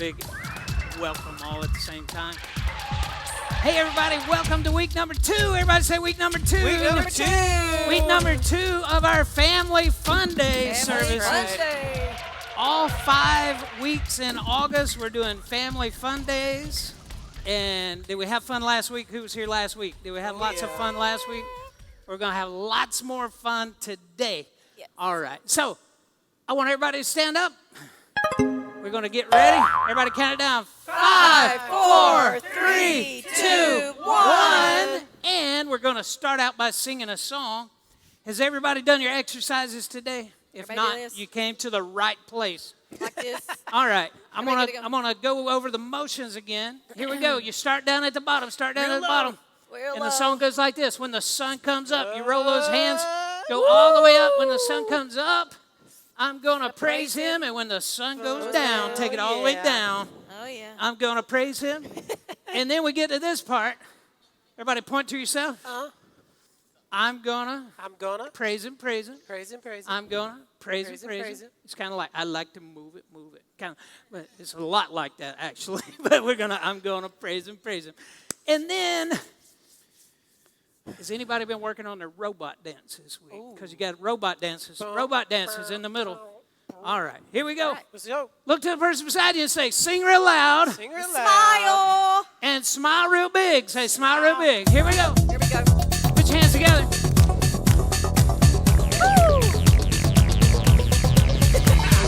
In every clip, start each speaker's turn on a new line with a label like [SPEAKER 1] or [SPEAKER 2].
[SPEAKER 1] big welcome all at the same time. Hey, everybody, welcome to week number 2. Everybody say week number 2.
[SPEAKER 2] Week number 2.
[SPEAKER 1] Week number 2 of our Family Funday services.
[SPEAKER 2] Funday.
[SPEAKER 1] All 5 weeks in August, we're doing Family Fundays. And did we have fun last week? Who was here last week? Did we have lots of fun last week? We're going to have lots more fun today.
[SPEAKER 2] Yes.
[SPEAKER 1] All right. So I want everybody to stand up. We're going to get ready. Everybody count it down. 5, 4, 3, 2, 1. And we're going to start out by singing a song. Has everybody done your exercises today? If not, you came to the right place.
[SPEAKER 2] Like this.
[SPEAKER 1] All right. I'm gonna go over the motions again. Here we go. You start down at the bottom. Start down at the bottom. And the song goes like this. When the sun comes up, you roll those hands, go all the way up. When the sun comes up, I'm going to praise him. And when the sun goes down, take it all the way down.
[SPEAKER 2] Oh, yeah.
[SPEAKER 1] I'm going to praise him. And then we get to this part. Everybody point to yourself. I'm gonna praise him. I'm gonna praise him. It's kind of like, I like to move it. Kind of, but it's a lot like that actually. But I'm gonna praise him. And then, has anybody been working on their robot dance this week? Because you got robot dances in the middle. All right, here we go.
[SPEAKER 3] Let's go.
[SPEAKER 1] Look to the person beside you and say, sing real loud.
[SPEAKER 3] Sing real loud.
[SPEAKER 2] Smile.
[SPEAKER 1] And smile real big. Say, smile real big. Here we go.
[SPEAKER 2] Here we go.
[SPEAKER 1] Put your hands together.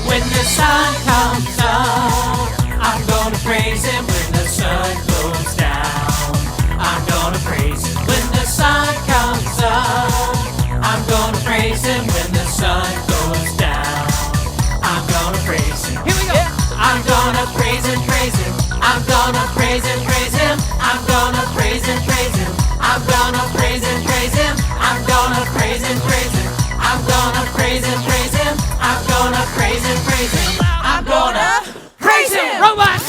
[SPEAKER 1] When the sun comes up, I'm gonna praise him. When the sun goes down, I'm gonna praise him. When the sun comes up, I'm gonna praise him. When the sun goes down, I'm gonna praise him. Here we go. I'm gonna praise him. I'm gonna praise him. I'm gonna praise him. I'm gonna praise him. I'm gonna praise him. I'm gonna praise him. I'm gonna praise him. I'm gonna praise him. Robot.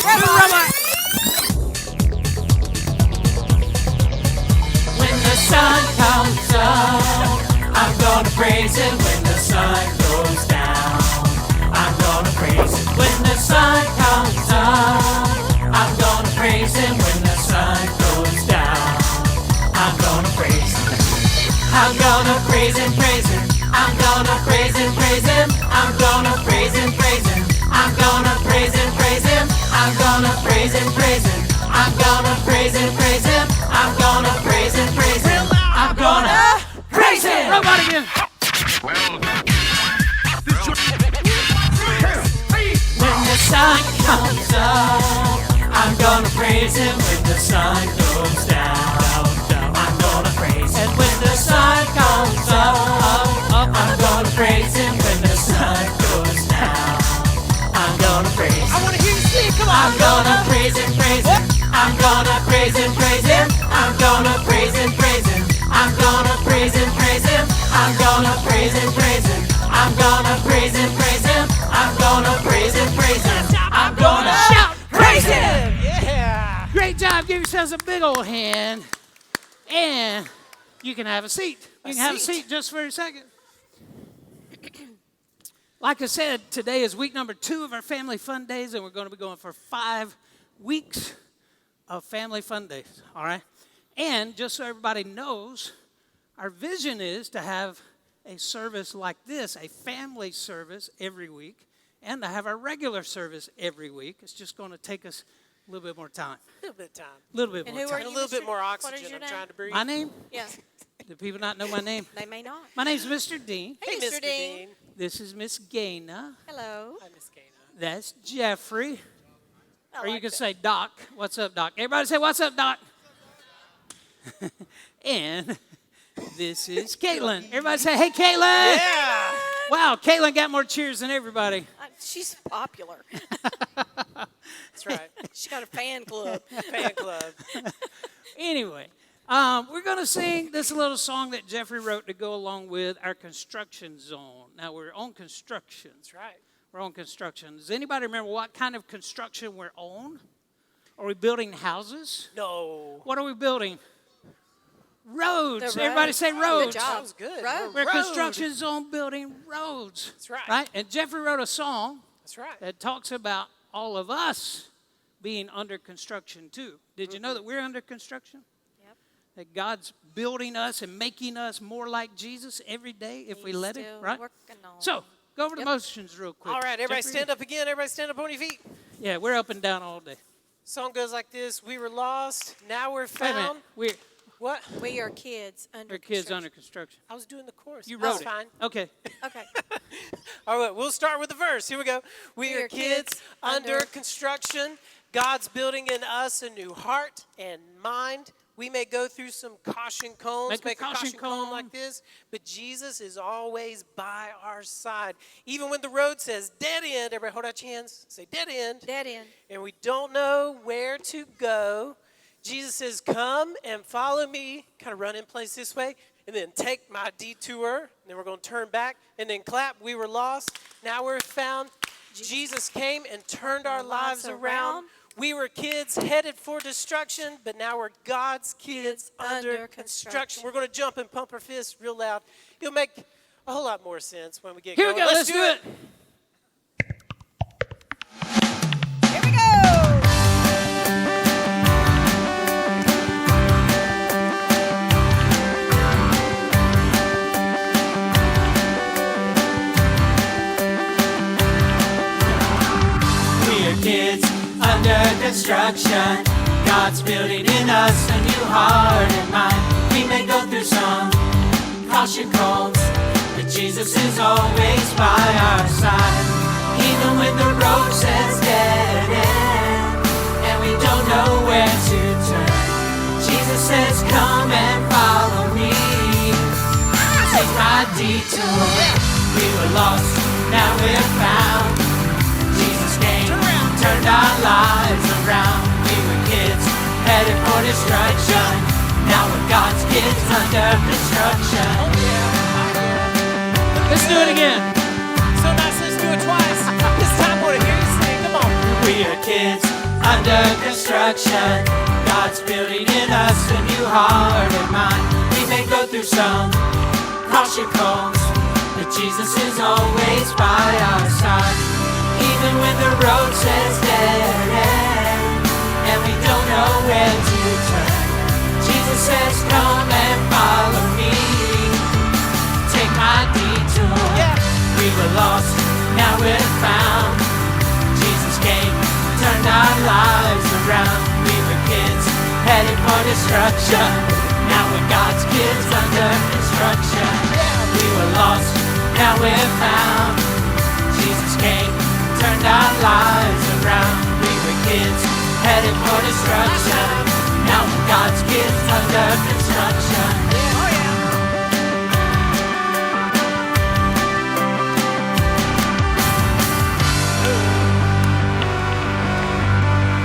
[SPEAKER 1] When the sun comes up, I'm gonna praise him. When the sun goes down, I'm gonna praise him. When the sun comes up, I'm gonna praise him. When the sun goes down, I'm gonna praise him. I'm gonna praise him. I'm gonna praise him. I'm gonna praise him. I'm gonna praise him. I'm gonna praise him. I'm gonna praise him. I'm gonna praise him. I'm gonna praise him. Robot again. When the sun comes up, I'm gonna praise him. When the sun goes down, I'm gonna praise him. And when the sun comes up, I'm gonna praise him. When the sun goes down, I'm gonna praise him.
[SPEAKER 3] I want to hear you sing. Come on.
[SPEAKER 1] I'm gonna praise him. I'm gonna praise him. I'm gonna praise him. I'm gonna praise him. I'm gonna praise him. I'm gonna praise him. I'm gonna praise him. I'm gonna shout, praise him.
[SPEAKER 3] Yeah.
[SPEAKER 1] Great job. Give yourselves a big old hand. And you can have a seat. You can have a seat just for a second. Like I said, today is week number 2 of our Family Fun Days, and we're going to be going for 5 weeks of Family Fun Days, all right? And just so everybody knows, our vision is to have a service like this, a family service every week, and to have our regular service every week. It's just going to take us a little bit more time.
[SPEAKER 3] A little bit of time.
[SPEAKER 1] A little bit
[SPEAKER 2] And
[SPEAKER 1] more
[SPEAKER 2] who
[SPEAKER 1] time.
[SPEAKER 2] are you,
[SPEAKER 3] A little bit more
[SPEAKER 2] What
[SPEAKER 3] oxygen.
[SPEAKER 2] is your
[SPEAKER 3] I'm
[SPEAKER 2] name?
[SPEAKER 3] trying to breathe.
[SPEAKER 1] My name?
[SPEAKER 2] Yeah.
[SPEAKER 1] Do people not know my name?
[SPEAKER 2] They may not.
[SPEAKER 1] My name's Mr. Dean.
[SPEAKER 2] Hey, Mr. Dean.
[SPEAKER 1] This is Miss Gaina.
[SPEAKER 2] Hello.
[SPEAKER 3] Hi, Miss Gaina.
[SPEAKER 1] That's Jeffrey. Or you
[SPEAKER 2] like
[SPEAKER 1] could
[SPEAKER 2] that.
[SPEAKER 1] say Doc. What's up, Doc? Everybody say, what's up, Doc? And this is Caitlin. Everybody say, hey, Caitlin.
[SPEAKER 3] Yeah.
[SPEAKER 1] Wow, Caitlin got more cheers than everybody.
[SPEAKER 2] She's popular.
[SPEAKER 3] That's right.
[SPEAKER 2] She got a fan club.
[SPEAKER 3] Fan club.
[SPEAKER 1] Anyway, we're going to sing this little song that Jeffrey wrote to go along with our construction zone. Now, we're on construction.
[SPEAKER 3] That's right.
[SPEAKER 1] We're on construction. Does anybody remember what kind of construction we're on? Are we building houses?
[SPEAKER 3] No.
[SPEAKER 1] What are we building? Roads.
[SPEAKER 2] The
[SPEAKER 1] Everybody
[SPEAKER 2] roads.
[SPEAKER 1] say
[SPEAKER 2] Good
[SPEAKER 1] roads.
[SPEAKER 2] job.
[SPEAKER 3] Sounds good.
[SPEAKER 2] Road.
[SPEAKER 1] We're
[SPEAKER 3] Road.
[SPEAKER 1] construction zone building roads.
[SPEAKER 3] That's right.
[SPEAKER 1] Right? And Jeffrey wrote a song
[SPEAKER 3] That's right.
[SPEAKER 1] that talks about all of us
[SPEAKER 4] being under construction too. Did you know that we're under construction?
[SPEAKER 2] Yep.
[SPEAKER 4] That God's building us and making us more like Jesus every day if we
[SPEAKER 2] He's
[SPEAKER 4] let Him,
[SPEAKER 2] still
[SPEAKER 4] right?
[SPEAKER 2] working on
[SPEAKER 4] So, go over the
[SPEAKER 2] Yep.
[SPEAKER 4] motions real quick.
[SPEAKER 3] All right, everybody
[SPEAKER 4] Jeffrey?
[SPEAKER 3] stand up again. Everybody stand up on your feet.
[SPEAKER 4] Yeah, we're up and down all day.
[SPEAKER 3] Song goes like this. We were lost, now we're
[SPEAKER 4] Wait a minute.
[SPEAKER 3] found.
[SPEAKER 4] We're
[SPEAKER 3] What?
[SPEAKER 2] We are kids under
[SPEAKER 4] kids
[SPEAKER 2] construction.
[SPEAKER 4] under construction.
[SPEAKER 3] I was doing the chorus.
[SPEAKER 4] You
[SPEAKER 3] That's
[SPEAKER 4] wrote it.
[SPEAKER 3] fine.
[SPEAKER 4] Okay.
[SPEAKER 2] Okay.
[SPEAKER 3] All right, we'll start with the verse. Here we go. We are kids under construction. God's building in us a new heart and mind. We may go through some caution cones,
[SPEAKER 4] Make a caution
[SPEAKER 3] cone
[SPEAKER 4] cone.
[SPEAKER 3] like this, but Jesus is always by our side. Even when the road says dead end, everybody hold out your hands, say dead end,
[SPEAKER 2] Dead end.
[SPEAKER 3] and we don't know where to go. Jesus says, come and follow me, kind of run in place this way, and then take my detour, and then we're going to turn back, and then clap. We were lost, now we're found. Jesus came and turned our lives around. We were kids headed for destruction, but now we're God's kids under construction. We're going to jump and pump our fists real loud. It'll make a whole lot more sense when we get
[SPEAKER 4] Here
[SPEAKER 3] going.
[SPEAKER 4] we go. Let's do it.
[SPEAKER 2] Here we go.
[SPEAKER 1] We are kids under construction. God's building in us a new heart and mind. We may go through some caution cones, but Jesus is always by our side. Even when the road says dead end, and we don't know where to turn, Jesus says, come and follow me. Take my detour. We were lost, now we're found. Jesus came, turned our lives around. We were kids headed for destruction. Now we're God's kids under construction.
[SPEAKER 4] Let's do it again.
[SPEAKER 3] So nice, let's do it twice. This time I want to hear you sing. Come on.
[SPEAKER 1] We are kids under construction. God's building in us a new heart and mind. We may go through some caution cones, but Jesus is always by our side. Even when the road says dead end, and we don't know where to turn, Jesus says, come and follow me. Take my detour. We were lost, now we're found. Jesus came, turned our lives around. We were kids headed for destruction. Now we're God's kids under construction. We were lost, now we're found. Jesus came, turned our lives around. We were kids headed for destruction. Now we're God's kids under construction.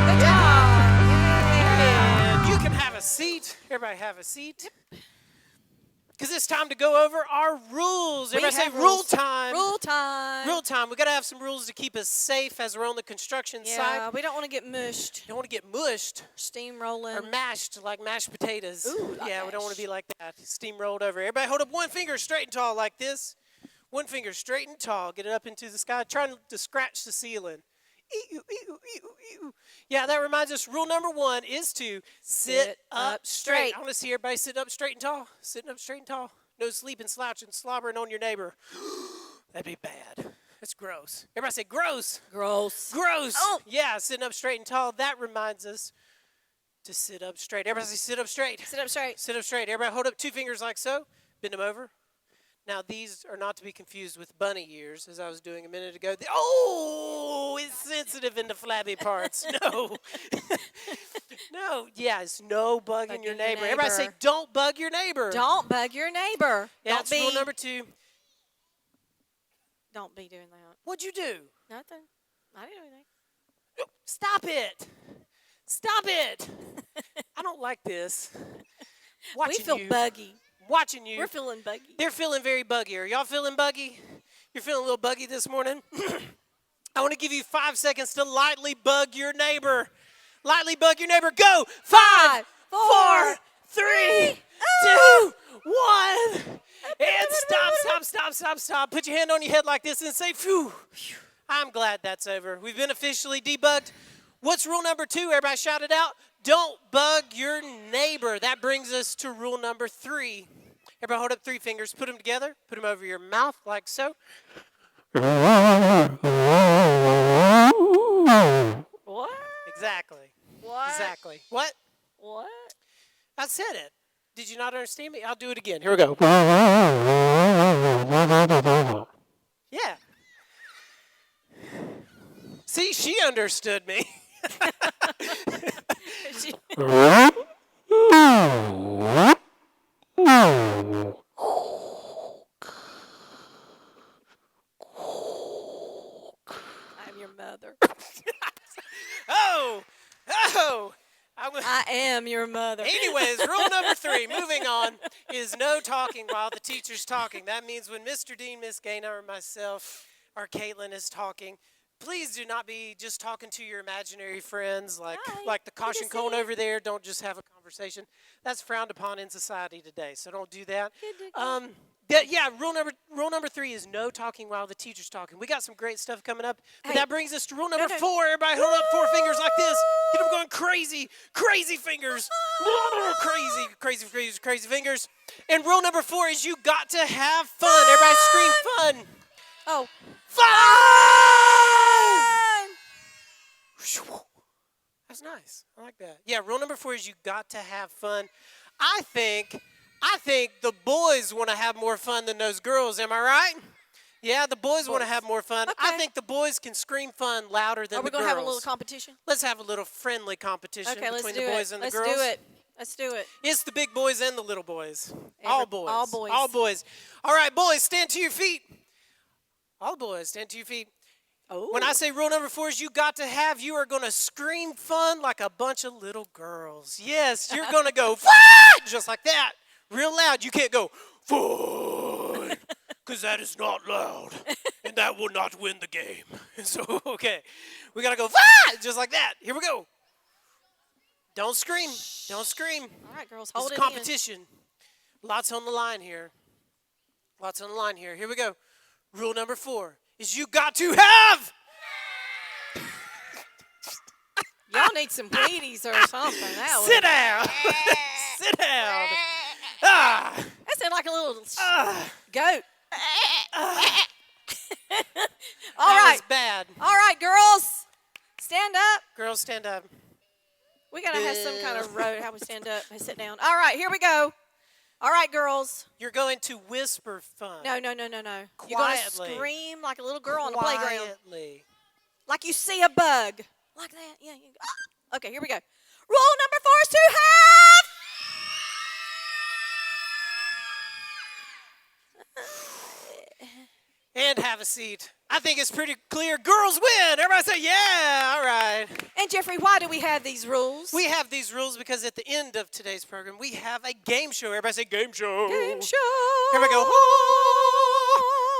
[SPEAKER 2] Good job.
[SPEAKER 3] And you can have a seat. Everybody have a seat. Because it's time to go over our rules.
[SPEAKER 2] We
[SPEAKER 3] Everybody say
[SPEAKER 2] have
[SPEAKER 3] rule
[SPEAKER 2] rules.
[SPEAKER 3] time.
[SPEAKER 2] Rule time.
[SPEAKER 3] Rule time. We got to have some rules to keep us safe as we're on the construction
[SPEAKER 2] Yeah,
[SPEAKER 3] site.
[SPEAKER 2] we don't want to get mushed,
[SPEAKER 3] Don't want to get mushed
[SPEAKER 2] steamrolling.
[SPEAKER 3] or mashed like mashed potatoes.
[SPEAKER 2] Ooh, like
[SPEAKER 3] yeah, we don't want
[SPEAKER 2] mash.
[SPEAKER 3] to be like that. Steamrolled over. Everybody hold up one finger straight and tall like this. One finger straight and tall. Get it up into the sky. Trying to scratch the ceiling. Ew, ew, ew, ew. Yeah, that reminds us, rule number 1 is to sit up straight. I want to see everybody sitting up straight and tall. Sitting up straight and tall. No sleeping, slouching, slobbering on your neighbor. That'd be bad. That's gross. Everybody say gross.
[SPEAKER 2] Gross.
[SPEAKER 3] Gross.
[SPEAKER 2] Oh.
[SPEAKER 3] Yeah, sitting up straight and tall. That reminds us to sit up straight. Everybody say sit up straight.
[SPEAKER 2] Sit up straight.
[SPEAKER 3] Sit up straight. Everybody hold up 2 fingers like so. Bend them over. Now, these are not to be confused with bunny ears, as I was doing a minute ago. Oh, it's sensitive in the flabby parts. No. No. Yeah, it's no bugging your neighbor. Everybody say, don't bug your neighbor.
[SPEAKER 2] Don't bug your neighbor.
[SPEAKER 3] Yeah,
[SPEAKER 2] Don't
[SPEAKER 3] that's rule number 2.
[SPEAKER 2] Don't be doing that.
[SPEAKER 3] What'd you do?
[SPEAKER 2] Nothing. I didn't do anything.
[SPEAKER 3] Stop it. Stop it. I don't like this. Watching
[SPEAKER 2] We feel
[SPEAKER 3] you.
[SPEAKER 2] buggy.
[SPEAKER 3] Watching you.
[SPEAKER 2] We're feeling buggy.
[SPEAKER 3] They're feeling very buggy. Are y'all feeling buggy? You're feeling a little buggy this morning? I want to give you 5 seconds to lightly bug your neighbor. Lightly bug your neighbor. Go. 5, 4, 3, 2, 1. And stop. Put your hand on your head like this and say, phew. I'm glad that's over. We've been officially debugged. What's rule number 2? Everybody shout it out. Don't bug your neighbor. That brings us to rule number 3. Everybody hold up 3 fingers. Put them together. Put them over your mouth like so.
[SPEAKER 2] What?
[SPEAKER 3] Exactly.
[SPEAKER 2] What?
[SPEAKER 3] Exactly. What?
[SPEAKER 2] What?
[SPEAKER 3] I said it. Did you not understand me? I'll do it again. Here we go. Yeah. See, she understood me.
[SPEAKER 2] She- I'm your mother.
[SPEAKER 3] Oh, oh.
[SPEAKER 2] I am your mother.
[SPEAKER 3] Anyways, rule number 3, moving on, is no talking while the teacher's talking. That means when Mr. Dean, Miss Gaynor, or myself, or Caitlin is talking, please do not be just talking to your imaginary friends like
[SPEAKER 2] Hi,
[SPEAKER 3] the
[SPEAKER 2] good to
[SPEAKER 3] caution
[SPEAKER 2] see
[SPEAKER 3] cone
[SPEAKER 2] you.
[SPEAKER 3] over there. Don't just have a conversation. That's frowned upon in society today, so don't do that.
[SPEAKER 2] Good to
[SPEAKER 3] Yeah, rule number 3 is no talking while the teacher's talking. We got some great stuff coming up, but
[SPEAKER 2] Hey.
[SPEAKER 3] that brings us to rule number
[SPEAKER 2] no.
[SPEAKER 3] 4. Everybody hold up 4 fingers like this. Get them going crazy, crazy fingers. Crazy fingers. And rule number 4 is you got to have fun. Everybody scream fun.
[SPEAKER 2] Oh.
[SPEAKER 3] Fun! That's nice. I like that. Yeah, rule number 4 is you got to have fun. I think the boys want to have more fun than those girls. Am I right? Yeah, the boys want to have more fun. I
[SPEAKER 2] Okay.
[SPEAKER 3] think the boys can scream fun louder than
[SPEAKER 2] Are we
[SPEAKER 3] the
[SPEAKER 2] going
[SPEAKER 3] girls.
[SPEAKER 2] to have a little competition?
[SPEAKER 3] Let's have a little friendly competition
[SPEAKER 2] Okay, let's
[SPEAKER 3] between
[SPEAKER 2] do
[SPEAKER 3] the boys
[SPEAKER 2] it.
[SPEAKER 3] and the
[SPEAKER 2] Let's
[SPEAKER 3] girls.
[SPEAKER 2] do it. Let's do it.
[SPEAKER 3] It's the big boys and the little boys. All boys.
[SPEAKER 2] all boys.
[SPEAKER 3] All boys. All right, boys, stand to your feet. All boys, stand to your feet.
[SPEAKER 2] Oh.
[SPEAKER 3] When I say rule number 4 is you are going to scream fun like a bunch of little girls. Yes, you're going to go fun just like that, real loud. You can't go fun because that is not loud and that will not win the game. So, okay, we got to go fun just like that. Here we go. Don't scream. Don't scream.
[SPEAKER 2] All right, girls,
[SPEAKER 3] This
[SPEAKER 2] hold
[SPEAKER 3] is
[SPEAKER 2] it in.
[SPEAKER 3] competition. Lots on the line here. Lots on the line here. Here we go. Rule number 4 is you got to have.
[SPEAKER 2] Y'all need some Wheaties or something. That
[SPEAKER 3] Sit down. Sit down. Ah.
[SPEAKER 2] That sounded like a little goat. All
[SPEAKER 3] That
[SPEAKER 2] right.
[SPEAKER 3] was bad.
[SPEAKER 2] All right, girls. Stand up.
[SPEAKER 3] Girls, stand up.
[SPEAKER 2] We got to have some kind of road. How we stand up and sit down. All right, here we go. All right, girls.
[SPEAKER 3] You're going to whisper fun.
[SPEAKER 2] No. You're going
[SPEAKER 3] Quietly.
[SPEAKER 2] to scream like a little girl on the playground.
[SPEAKER 3] Quietly.
[SPEAKER 2] Like you see a bug. Like that. Yeah. Okay, here we go. Rule number 4 is to
[SPEAKER 3] And have a seat. I think it's pretty clear. Girls win. Everybody say, yeah. All right.
[SPEAKER 2] And Jeffrey, why do we have these rules?
[SPEAKER 3] We have these rules because at the end of today's program, we have a game show. Everybody say game show.
[SPEAKER 2] Game show.
[SPEAKER 3] Here we go.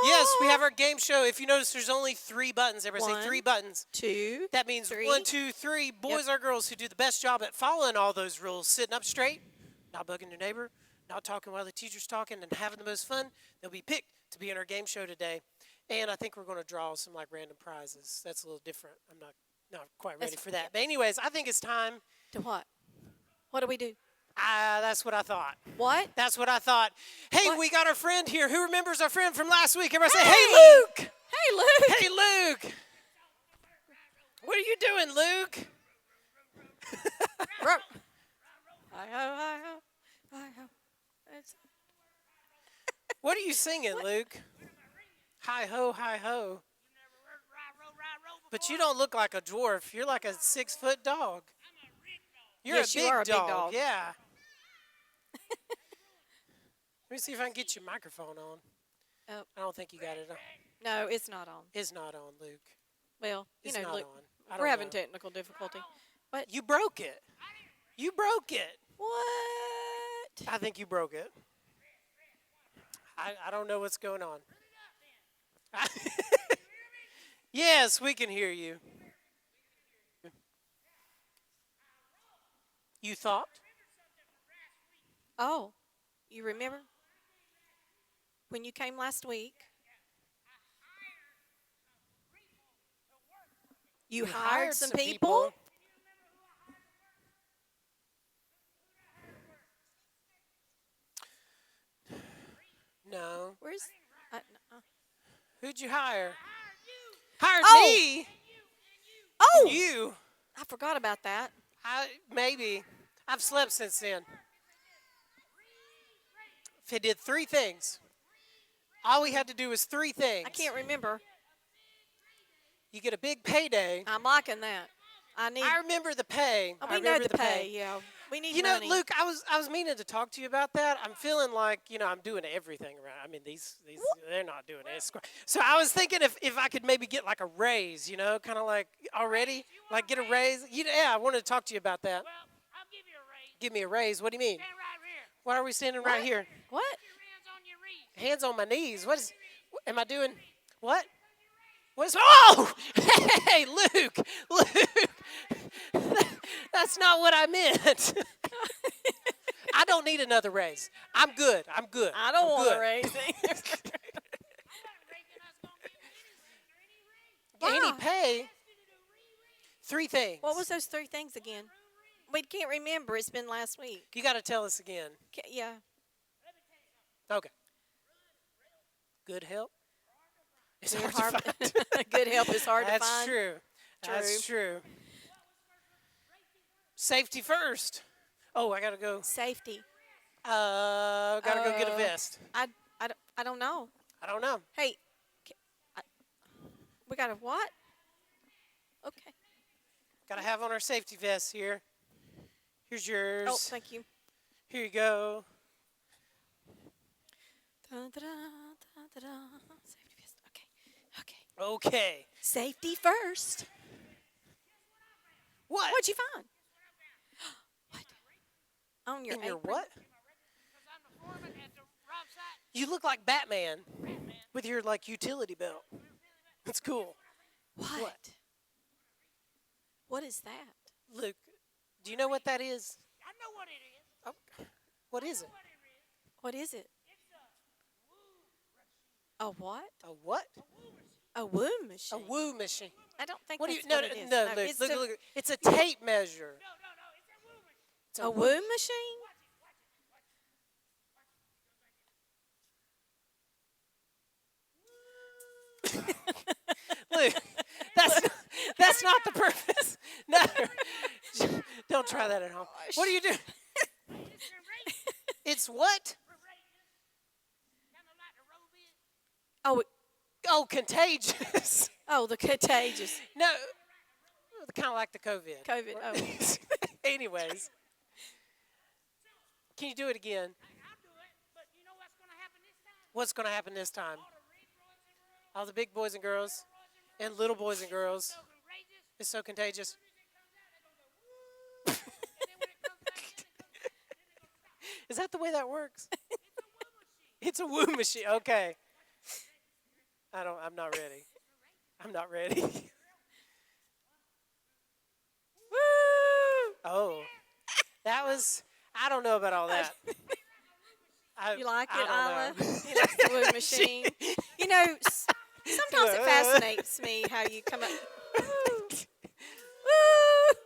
[SPEAKER 3] Yes, we have our game show. If you notice, there's only 3 buttons. Everybody say 3 buttons.
[SPEAKER 2] 2.
[SPEAKER 3] That means
[SPEAKER 2] 3.
[SPEAKER 3] 1, 2, 3. Boys or girls who do the best job at following all those rules, sitting up straight, not bugging your neighbor, not talking while the teacher's talking, and having the most fun, they'll be picked to be in our game show today. And I think we're going to draw some like random prizes. That's a little different. I'm not quite ready for that. But anyways, I think it's time.
[SPEAKER 2] To what? What do we do?
[SPEAKER 3] That's what I thought.
[SPEAKER 2] What?
[SPEAKER 3] That's what I thought. Hey,
[SPEAKER 2] What?
[SPEAKER 3] we got our friend here. Who remembers our friend from last week? Everybody say,
[SPEAKER 2] Hey!
[SPEAKER 3] hey, Luke.
[SPEAKER 2] Hey, Luke.
[SPEAKER 3] Hey, Luke. What are you doing, Luke?
[SPEAKER 2] Hi-ho. It's-
[SPEAKER 3] What are you singing, Luke? Hi ho, hi ho. But you don't look like a dwarf. You're like a 6-foot dog. You're
[SPEAKER 2] Yes,
[SPEAKER 3] a
[SPEAKER 2] you
[SPEAKER 3] big
[SPEAKER 2] are a big
[SPEAKER 3] dog.
[SPEAKER 2] dog.
[SPEAKER 3] Yeah. Let me see if I can get your microphone on.
[SPEAKER 2] Oh.
[SPEAKER 3] I don't think you got it on.
[SPEAKER 2] No, it's not on.
[SPEAKER 3] It's not on, Luke.
[SPEAKER 2] Well,
[SPEAKER 3] It's
[SPEAKER 2] you know,
[SPEAKER 3] not
[SPEAKER 2] Luke,
[SPEAKER 3] on. I don't
[SPEAKER 2] we're having
[SPEAKER 3] know.
[SPEAKER 2] technical difficulty. What?
[SPEAKER 3] You broke it. You broke it.
[SPEAKER 2] What?
[SPEAKER 3] I think you broke it. I don't know what's going on. Yes, we can hear you. You thought?
[SPEAKER 2] Oh, you remember? When you came last week, you hired some people
[SPEAKER 3] No.
[SPEAKER 2] Where's? Uh,
[SPEAKER 3] Who'd you hire? Hired
[SPEAKER 2] Oh.
[SPEAKER 3] me.
[SPEAKER 2] oh,
[SPEAKER 3] You.
[SPEAKER 2] I forgot about that.
[SPEAKER 3] Maybe. I've slept since then. If it did 3 things, all we had to do was 3 things.
[SPEAKER 2] I can't remember.
[SPEAKER 3] You get a big payday.
[SPEAKER 2] I'm liking that.
[SPEAKER 3] I remember the pay.
[SPEAKER 2] Oh,
[SPEAKER 3] I
[SPEAKER 2] we know
[SPEAKER 3] remember
[SPEAKER 2] the pay. Yeah, we need
[SPEAKER 3] You know,
[SPEAKER 2] money.
[SPEAKER 3] Luke, I was meaning to talk to you about that. I'm feeling like, I'm doing everything right. I mean, these they're not doing it. So I was thinking if I could maybe get like a raise, kind of like already, like get a raise. Yeah, I wanted to talk to you about that.
[SPEAKER 5] Well, I'll give you a raise.
[SPEAKER 3] Give me a raise. What do you mean?
[SPEAKER 5] Stand right here.
[SPEAKER 3] Why are we standing right here?
[SPEAKER 2] What?
[SPEAKER 5] Your hands on your knees.
[SPEAKER 3] Hands on my knees. Am I doing? What? What is? Oh! Hey, Luke! That's not what I meant. I don't need another raise. I'm good.
[SPEAKER 2] I don't
[SPEAKER 3] I'm
[SPEAKER 2] want
[SPEAKER 3] good.
[SPEAKER 2] a raise either.
[SPEAKER 5] Raising us gonna give you anything or any raise.
[SPEAKER 3] Any
[SPEAKER 2] Why?
[SPEAKER 3] pay? 3 things.
[SPEAKER 2] What was those 3 things again? We can't remember. It's been last week.
[SPEAKER 3] You got to tell us again.
[SPEAKER 2] Yeah.
[SPEAKER 3] Okay. Good help. It's
[SPEAKER 2] Good
[SPEAKER 3] hard to find.
[SPEAKER 2] Good help is hard to
[SPEAKER 3] That's
[SPEAKER 2] find.
[SPEAKER 3] true. That's true. Safety first. Oh, I gotta go.
[SPEAKER 2] Safety.
[SPEAKER 3] Gotta go get a vest.
[SPEAKER 2] I don't know.
[SPEAKER 3] I don't know.
[SPEAKER 2] Hey, we got a what? Okay.
[SPEAKER 3] Gotta have on our safety vests here. Here's yours.
[SPEAKER 2] Oh, thank you.
[SPEAKER 3] Here you go.
[SPEAKER 2] Da-da-da-da-da. Safety vest. Okay. Okay.
[SPEAKER 3] Okay.
[SPEAKER 2] Safety first.
[SPEAKER 3] What?
[SPEAKER 2] What'd you find? What? On your
[SPEAKER 3] In your
[SPEAKER 2] apron?
[SPEAKER 3] what?
[SPEAKER 5] Because I'm the foreman at the Rob site.
[SPEAKER 3] You look like Batman with your utility belt. That's cool.
[SPEAKER 2] What? What is that?
[SPEAKER 3] Luke, do you know what that is?
[SPEAKER 5] I know what it is.
[SPEAKER 3] Oh, what is it?
[SPEAKER 2] What is it? A what?
[SPEAKER 3] A what?
[SPEAKER 2] A womb
[SPEAKER 3] A
[SPEAKER 2] machine.
[SPEAKER 3] woo machine.
[SPEAKER 2] I don't think
[SPEAKER 3] What do
[SPEAKER 2] that's
[SPEAKER 3] you? No,
[SPEAKER 2] what
[SPEAKER 3] no,
[SPEAKER 2] it is.
[SPEAKER 3] no, Luke.
[SPEAKER 2] it's
[SPEAKER 3] Look. It's a tape measure.
[SPEAKER 5] No, it's a woman.
[SPEAKER 3] It's
[SPEAKER 2] a womb machine.
[SPEAKER 3] Luke, that's not the purpose. No, don't try that at home. What are you doing?
[SPEAKER 5] It's a race.
[SPEAKER 3] It's what?
[SPEAKER 5] We're racing. Kind of like the road is.
[SPEAKER 2] Oh,
[SPEAKER 3] Oh, contagious.
[SPEAKER 2] oh, the contagious
[SPEAKER 3] No, kind of like the COVID.
[SPEAKER 2] COVID. Oh,
[SPEAKER 3] Anyways, can you do it again?
[SPEAKER 5] I'll do it, but you know what's going to happen this time?
[SPEAKER 3] What's going to happen this time? All the big boys and girls and little boys and girls.
[SPEAKER 5] So contagious.
[SPEAKER 3] It's so contagious.
[SPEAKER 5] And then when it comes back in,
[SPEAKER 3] Is that the way that works? It's a woo machine. Okay. I'm not ready. I'm not ready.
[SPEAKER 2] woo!
[SPEAKER 3] Oh, that was. I don't know about all that.
[SPEAKER 2] You like
[SPEAKER 3] I
[SPEAKER 2] it,
[SPEAKER 3] don't
[SPEAKER 2] Isla?
[SPEAKER 3] know.
[SPEAKER 2] He likes the womb machine. You know, sometimes it fascinates me how you come up. Woo! Woo!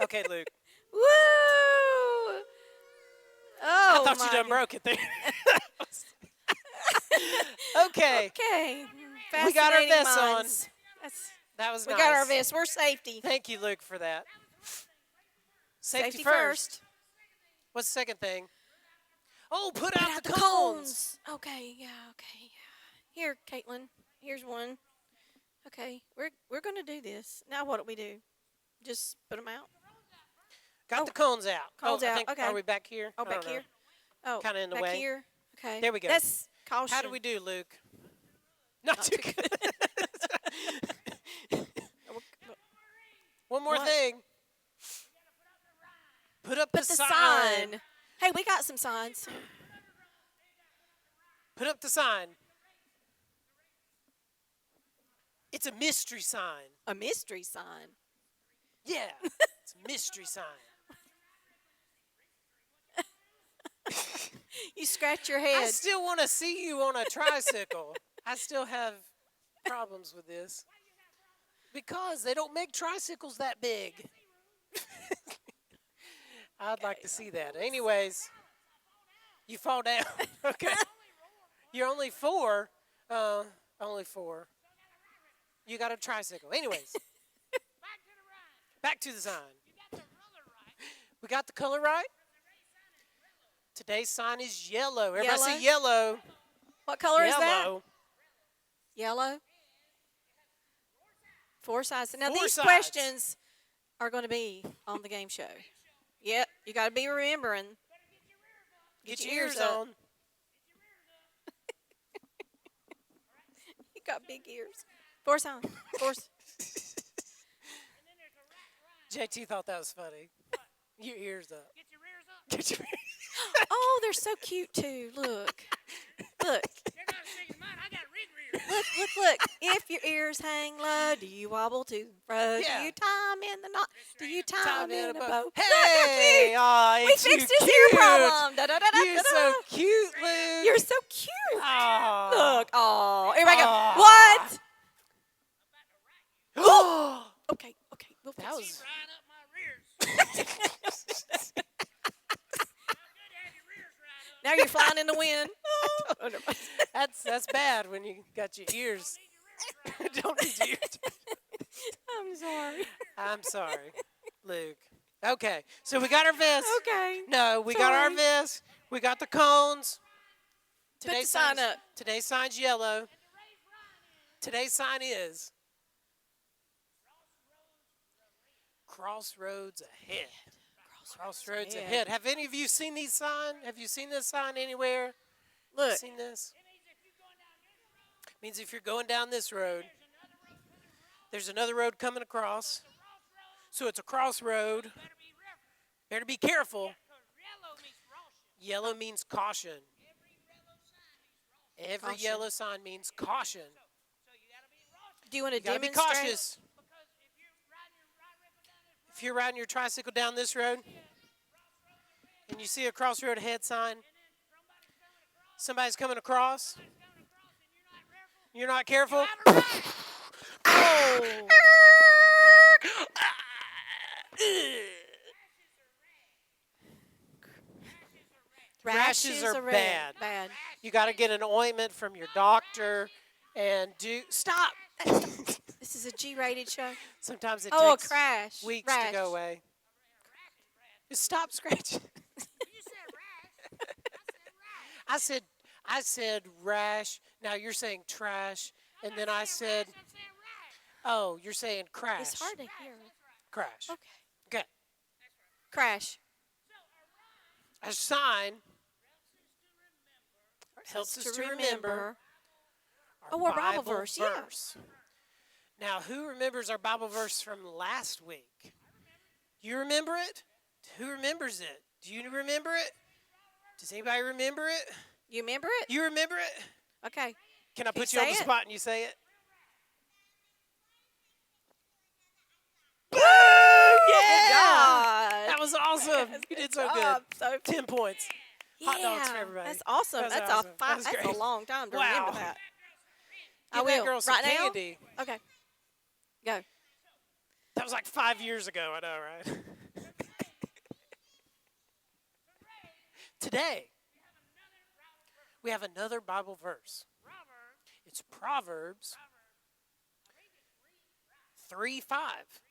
[SPEAKER 3] Okay, Luke.
[SPEAKER 2] Woo! Oh,
[SPEAKER 3] I thought you
[SPEAKER 2] my
[SPEAKER 3] done broke it there. Okay,
[SPEAKER 2] Okay.
[SPEAKER 3] We got our
[SPEAKER 2] Fascinating
[SPEAKER 3] vests on.
[SPEAKER 2] minds.
[SPEAKER 3] that was
[SPEAKER 2] We
[SPEAKER 3] nice.
[SPEAKER 2] got our vests. We're safety.
[SPEAKER 3] Thank you, Luke, for that. Safety,
[SPEAKER 2] Safety
[SPEAKER 3] first. What's the second thing? Oh, put out,
[SPEAKER 2] Out
[SPEAKER 3] the cones.
[SPEAKER 2] Okay, yeah, okay, yeah. Here, Caitlin. Here's one. Okay, we're gonna do this. Now what do we do? Just put them out?
[SPEAKER 3] Got the cones out.
[SPEAKER 2] Cones
[SPEAKER 3] I
[SPEAKER 2] out,
[SPEAKER 3] think,
[SPEAKER 2] okay.
[SPEAKER 3] Are we back here?
[SPEAKER 2] Oh,
[SPEAKER 3] I
[SPEAKER 2] back
[SPEAKER 3] don't know.
[SPEAKER 2] here. Oh,
[SPEAKER 3] Kinda in the
[SPEAKER 2] back
[SPEAKER 3] way.
[SPEAKER 2] here. Okay.
[SPEAKER 3] There we go.
[SPEAKER 2] That's caution.
[SPEAKER 3] How do we do, Luke? Not too good. One more
[SPEAKER 2] What?
[SPEAKER 3] thing. Put up
[SPEAKER 2] Put
[SPEAKER 3] the
[SPEAKER 2] the
[SPEAKER 3] sign.
[SPEAKER 2] sign. Hey, we got some signs.
[SPEAKER 3] Put up the sign. It's a mystery sign.
[SPEAKER 2] A mystery sign.
[SPEAKER 3] Yeah, it's a mystery sign.
[SPEAKER 2] You scratch your
[SPEAKER 3] I
[SPEAKER 2] head.
[SPEAKER 3] still want to see you on a tricycle. I still have problems with this. Because they don't make tricycles that big. I'd like to see that. Anyways, you fall down. Okay. You're only 4. Only 4. You got a tricycle. Anyways,
[SPEAKER 5] Back to the run.
[SPEAKER 3] back to the sign.
[SPEAKER 5] You got the ruler right.
[SPEAKER 3] We got the color right? Today's sign is yellow. Everybody say yellow.
[SPEAKER 2] What color is that?
[SPEAKER 3] Yellow.
[SPEAKER 2] Yellow. 4 sides. Now
[SPEAKER 3] 4
[SPEAKER 2] these
[SPEAKER 3] sides.
[SPEAKER 2] questions are going to be on the game show. Yep, you got to be remembering.
[SPEAKER 3] Get your ears on.
[SPEAKER 2] You got big ears. 4 signs. 4.
[SPEAKER 3] JT thought that was funny. Your ears up.
[SPEAKER 5] Get your rears up.
[SPEAKER 3] Get your
[SPEAKER 2] Oh, they're so cute too. Look. Look.
[SPEAKER 5] They're not as big as mine. I got rig rears.
[SPEAKER 2] Look, look, look. If your ears hang low, do you wobble to and fro?
[SPEAKER 3] Yeah.
[SPEAKER 2] Do you tie 'em in the knot? Do you tie 'em in a bow? Look,
[SPEAKER 3] Hey!
[SPEAKER 2] how cute.
[SPEAKER 3] Aw,
[SPEAKER 2] We
[SPEAKER 3] ain't you
[SPEAKER 2] fixed his
[SPEAKER 3] cute?
[SPEAKER 2] ear problem. Da, da, da, da,
[SPEAKER 3] You're
[SPEAKER 2] da,
[SPEAKER 3] so
[SPEAKER 2] da.
[SPEAKER 3] cute, Luke.
[SPEAKER 2] You're so cute.
[SPEAKER 3] Aw.
[SPEAKER 2] Look. Oh, everybody go.
[SPEAKER 3] Aw.
[SPEAKER 2] What?
[SPEAKER 3] Oh,
[SPEAKER 2] Okay, okay. We'll fix
[SPEAKER 3] that
[SPEAKER 2] it.
[SPEAKER 3] was.
[SPEAKER 5] Right up my rears. Good to have your rears right up.
[SPEAKER 2] Now you're flying in the wind.
[SPEAKER 3] That's bad when you got your ears. Don't need your ears.
[SPEAKER 2] I'm sorry.
[SPEAKER 3] I'm sorry, Luke. Okay, so we got our vest.
[SPEAKER 2] Okay.
[SPEAKER 3] No, we got our
[SPEAKER 2] Sorry.
[SPEAKER 3] vest. We got the cones.
[SPEAKER 2] Put the sign
[SPEAKER 3] sign's-
[SPEAKER 2] up.
[SPEAKER 3] Today's sign's yellow. Today's sign is Crossroads Ahead. Crossroads ahead. Have any of you seen these signs? Have you seen this sign anywhere?
[SPEAKER 2] Look.
[SPEAKER 3] Seen this? Means if you're going down this road, there's another road coming across. So it's a crossroad. Better be careful. Yellow means caution. Every
[SPEAKER 2] Caution.
[SPEAKER 3] yellow sign means caution.
[SPEAKER 2] Do you want to
[SPEAKER 3] You gotta be
[SPEAKER 2] demonstrate?
[SPEAKER 3] cautious. If you're riding your tricycle down this road and you see a crossroad ahead sign, somebody's coming across, you're not careful.
[SPEAKER 2] Oh.
[SPEAKER 3] Rashes are
[SPEAKER 2] red.
[SPEAKER 3] bad.
[SPEAKER 2] Bad.
[SPEAKER 3] You got to get an ointment from your doctor and do. Stop.
[SPEAKER 2] This is a G-rated show.
[SPEAKER 3] Sometimes it
[SPEAKER 2] Oh, a
[SPEAKER 3] takes
[SPEAKER 2] crash.
[SPEAKER 3] weeks
[SPEAKER 2] Rash.
[SPEAKER 3] to go away. Just stop scratching.
[SPEAKER 5] You said rash.
[SPEAKER 3] I said rash. Now you're saying trash, and then I said,
[SPEAKER 5] I'm saying rash.
[SPEAKER 3] oh, you're saying crash.
[SPEAKER 2] It's hard to hear.
[SPEAKER 3] Crash.
[SPEAKER 2] Okay.
[SPEAKER 3] Okay.
[SPEAKER 2] Crash.
[SPEAKER 3] A sign helps us to remember our
[SPEAKER 2] Oh, our Bible verse, yeah.
[SPEAKER 3] Now, who remembers our Bible verse from last week? You remember it? Who remembers it? Do you remember it? Does anybody remember it?
[SPEAKER 2] You remember it?
[SPEAKER 3] You remember it?
[SPEAKER 2] Okay.
[SPEAKER 3] Can I
[SPEAKER 2] Can you
[SPEAKER 3] put you on
[SPEAKER 2] say
[SPEAKER 3] the
[SPEAKER 2] it?
[SPEAKER 3] spot and you say it?
[SPEAKER 2] Good
[SPEAKER 3] Yeah!
[SPEAKER 2] job.
[SPEAKER 3] That was awesome. You did so
[SPEAKER 2] job.
[SPEAKER 3] good. 10 points. Hot dogs for
[SPEAKER 2] Yeah,
[SPEAKER 3] everybody.
[SPEAKER 2] That's awesome.
[SPEAKER 3] That was
[SPEAKER 2] That's
[SPEAKER 3] awesome.
[SPEAKER 2] a
[SPEAKER 3] That was
[SPEAKER 2] that's a
[SPEAKER 3] great.
[SPEAKER 2] long time to
[SPEAKER 3] Wow.
[SPEAKER 2] remember that. I
[SPEAKER 3] Give that
[SPEAKER 2] will.
[SPEAKER 3] girl some
[SPEAKER 2] right
[SPEAKER 3] candy.
[SPEAKER 2] now? Okay. Go.
[SPEAKER 3] That was like 5 years ago, I know, right? Today, we have another Bible verse. It's Proverbs 3:5.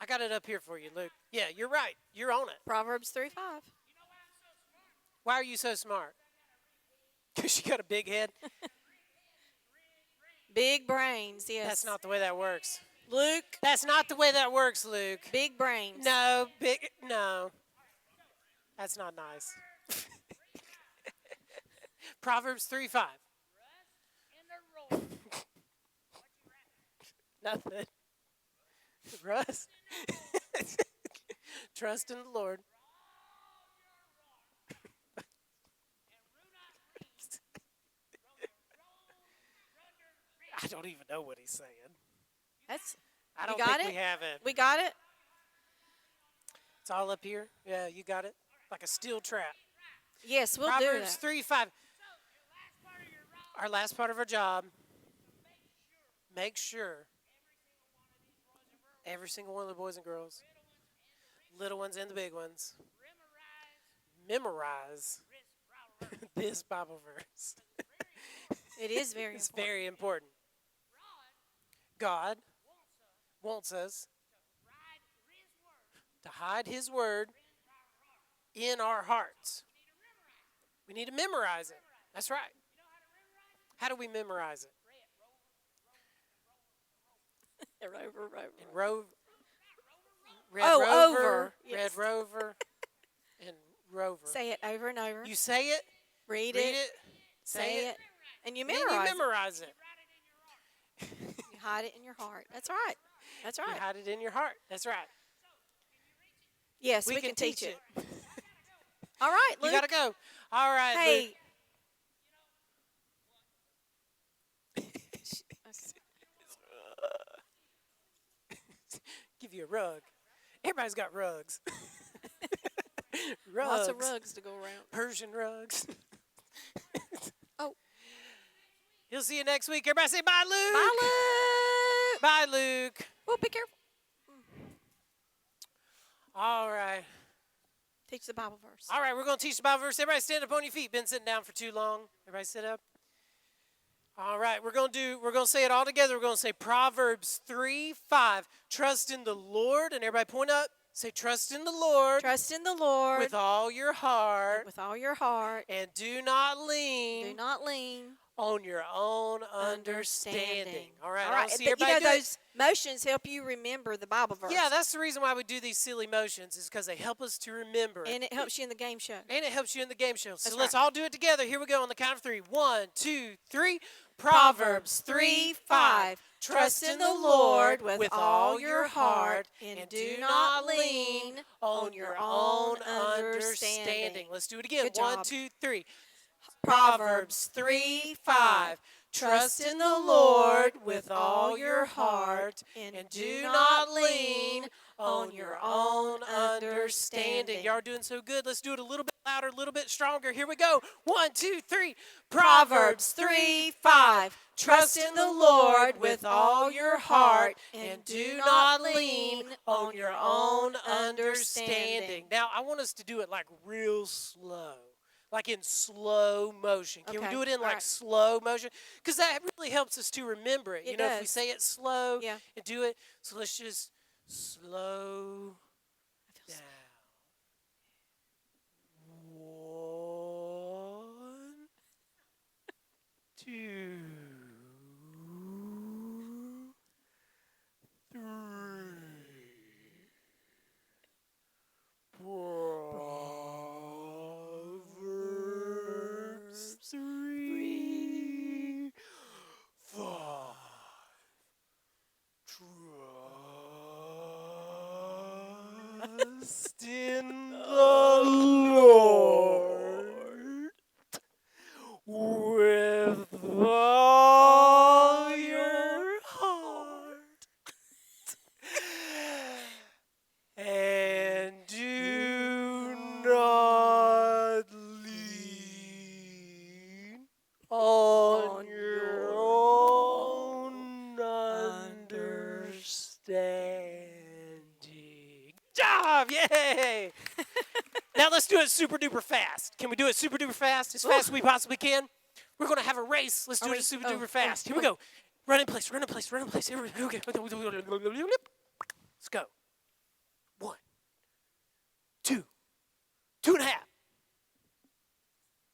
[SPEAKER 3] I got it up here for you, Luke. Yeah, you're right. You're on it.
[SPEAKER 2] Proverbs 3:5.
[SPEAKER 3] Why are you so smart? Because you got a big head?
[SPEAKER 2] Big brains. Yes.
[SPEAKER 3] That's not the way that works.
[SPEAKER 2] Luke.
[SPEAKER 3] That's not the way that works, Luke.
[SPEAKER 2] Big brains.
[SPEAKER 3] No. That's not nice. Proverbs 3:5. Nothing. Russ. Trust in the Lord. I don't even know what he's saying.
[SPEAKER 2] That's.
[SPEAKER 3] I don't
[SPEAKER 2] got
[SPEAKER 3] think
[SPEAKER 2] it?
[SPEAKER 3] we have it.
[SPEAKER 2] We got it.
[SPEAKER 3] It's all up here. Yeah, you got it. Like a steel trap.
[SPEAKER 2] Yes, we'll
[SPEAKER 3] Proverbs
[SPEAKER 2] do that.
[SPEAKER 3] 3:5. Our last part of our job. Make sure every single one of the boys and girls, little ones and the big ones, memorize this Bible verse.
[SPEAKER 2] It is very
[SPEAKER 3] It's
[SPEAKER 2] important.
[SPEAKER 3] very important. God wants us to hide His word in our hearts. We need to memorize it. That's right. How do we memorize it?
[SPEAKER 2] Rover.
[SPEAKER 3] And Red
[SPEAKER 2] Oh,
[SPEAKER 3] Rover,
[SPEAKER 2] over.
[SPEAKER 3] Red
[SPEAKER 2] Yes.
[SPEAKER 3] Rover, and Rover.
[SPEAKER 2] Say it over and over.
[SPEAKER 3] You say it,
[SPEAKER 2] read
[SPEAKER 3] read
[SPEAKER 2] it,
[SPEAKER 3] it,
[SPEAKER 2] say it, and you
[SPEAKER 3] then you
[SPEAKER 2] memorize
[SPEAKER 3] memorize it.
[SPEAKER 2] it. You hide it in your heart. That's right. That's
[SPEAKER 3] You
[SPEAKER 2] right.
[SPEAKER 3] hide it in your heart. That's right.
[SPEAKER 2] Yes, we can teach it. All right,
[SPEAKER 3] You
[SPEAKER 2] Luke.
[SPEAKER 3] got to go. All right,
[SPEAKER 2] Hey.
[SPEAKER 3] Luke. Give you a rug. Everybody's got rugs. Rugs.
[SPEAKER 2] Lots of rugs to go around.
[SPEAKER 3] Persian rugs.
[SPEAKER 2] Oh.
[SPEAKER 3] He'll see you next week. Everybody say bye, Luke.
[SPEAKER 2] Bye, Luke.
[SPEAKER 3] Bye, Luke.
[SPEAKER 2] Oh, be careful.
[SPEAKER 3] All right.
[SPEAKER 2] Teach the Bible verse.
[SPEAKER 3] All right, we're going to teach the Bible verse. Everybody stand up on your feet. Been sitting down for too long. Everybody sit up. All right, we're going to say it all together. We're going to say Proverbs 3:5. Trust in the Lord. And everybody point up. Say trust in the Lord.
[SPEAKER 2] Trust in the Lord
[SPEAKER 3] With all your heart.
[SPEAKER 2] with all your heart.
[SPEAKER 3] And do not lean
[SPEAKER 2] Do not lean
[SPEAKER 3] on your own understanding. All right,
[SPEAKER 2] All
[SPEAKER 3] I'll
[SPEAKER 2] right.
[SPEAKER 3] see
[SPEAKER 2] But,
[SPEAKER 3] everybody do it.
[SPEAKER 2] those motions help you remember the Bible verse.
[SPEAKER 3] Yeah, that's the reason why we do these silly motions is because they help us to remember.
[SPEAKER 2] And it helps you in the game show.
[SPEAKER 3] And it helps you in the game show. So
[SPEAKER 2] That's
[SPEAKER 3] let's
[SPEAKER 2] right.
[SPEAKER 3] all do it together. Here we go on the count of 3. 1, 2, 3.
[SPEAKER 2] Proverbs 3:5. Trust in the Lord with all your heart and do not lean
[SPEAKER 3] on your own understanding. Let's do it again.
[SPEAKER 2] Good
[SPEAKER 3] 1,
[SPEAKER 2] job.
[SPEAKER 3] 2, 3.
[SPEAKER 2] Proverbs 3:5. Trust in the Lord with all your heart and do not lean on your own understanding.
[SPEAKER 3] Y'all are doing so good. Let's do it a little bit louder, a little bit stronger. Here we go. 1, 2, 3.
[SPEAKER 2] Proverbs 3:5. Trust in the Lord with all your heart and do not lean on your own understanding.
[SPEAKER 3] Now, I want us to do it like real slow. Like in slow motion. Can we
[SPEAKER 2] Okay,
[SPEAKER 3] do it in
[SPEAKER 2] all
[SPEAKER 3] like
[SPEAKER 2] right.
[SPEAKER 3] slow motion? Because that really helps us to remember it.
[SPEAKER 2] It
[SPEAKER 3] You know, if we
[SPEAKER 2] does.
[SPEAKER 3] say it slow
[SPEAKER 2] Yeah.
[SPEAKER 3] and do it. So let's just slow down. 1, 2, 3. Proverbs 3, 5. Trust in the Lord with all your heart and do not lean on your own understanding. Good job! Yay! Now let's do it super duper fast. Can we do it super duper fast? As fast as we possibly can? We're going to have a race. Let's do it super duper fast. Here we go. Run in place, run in place, run in place. Here we go. Okay. Let's go. 1, 2, 2.5.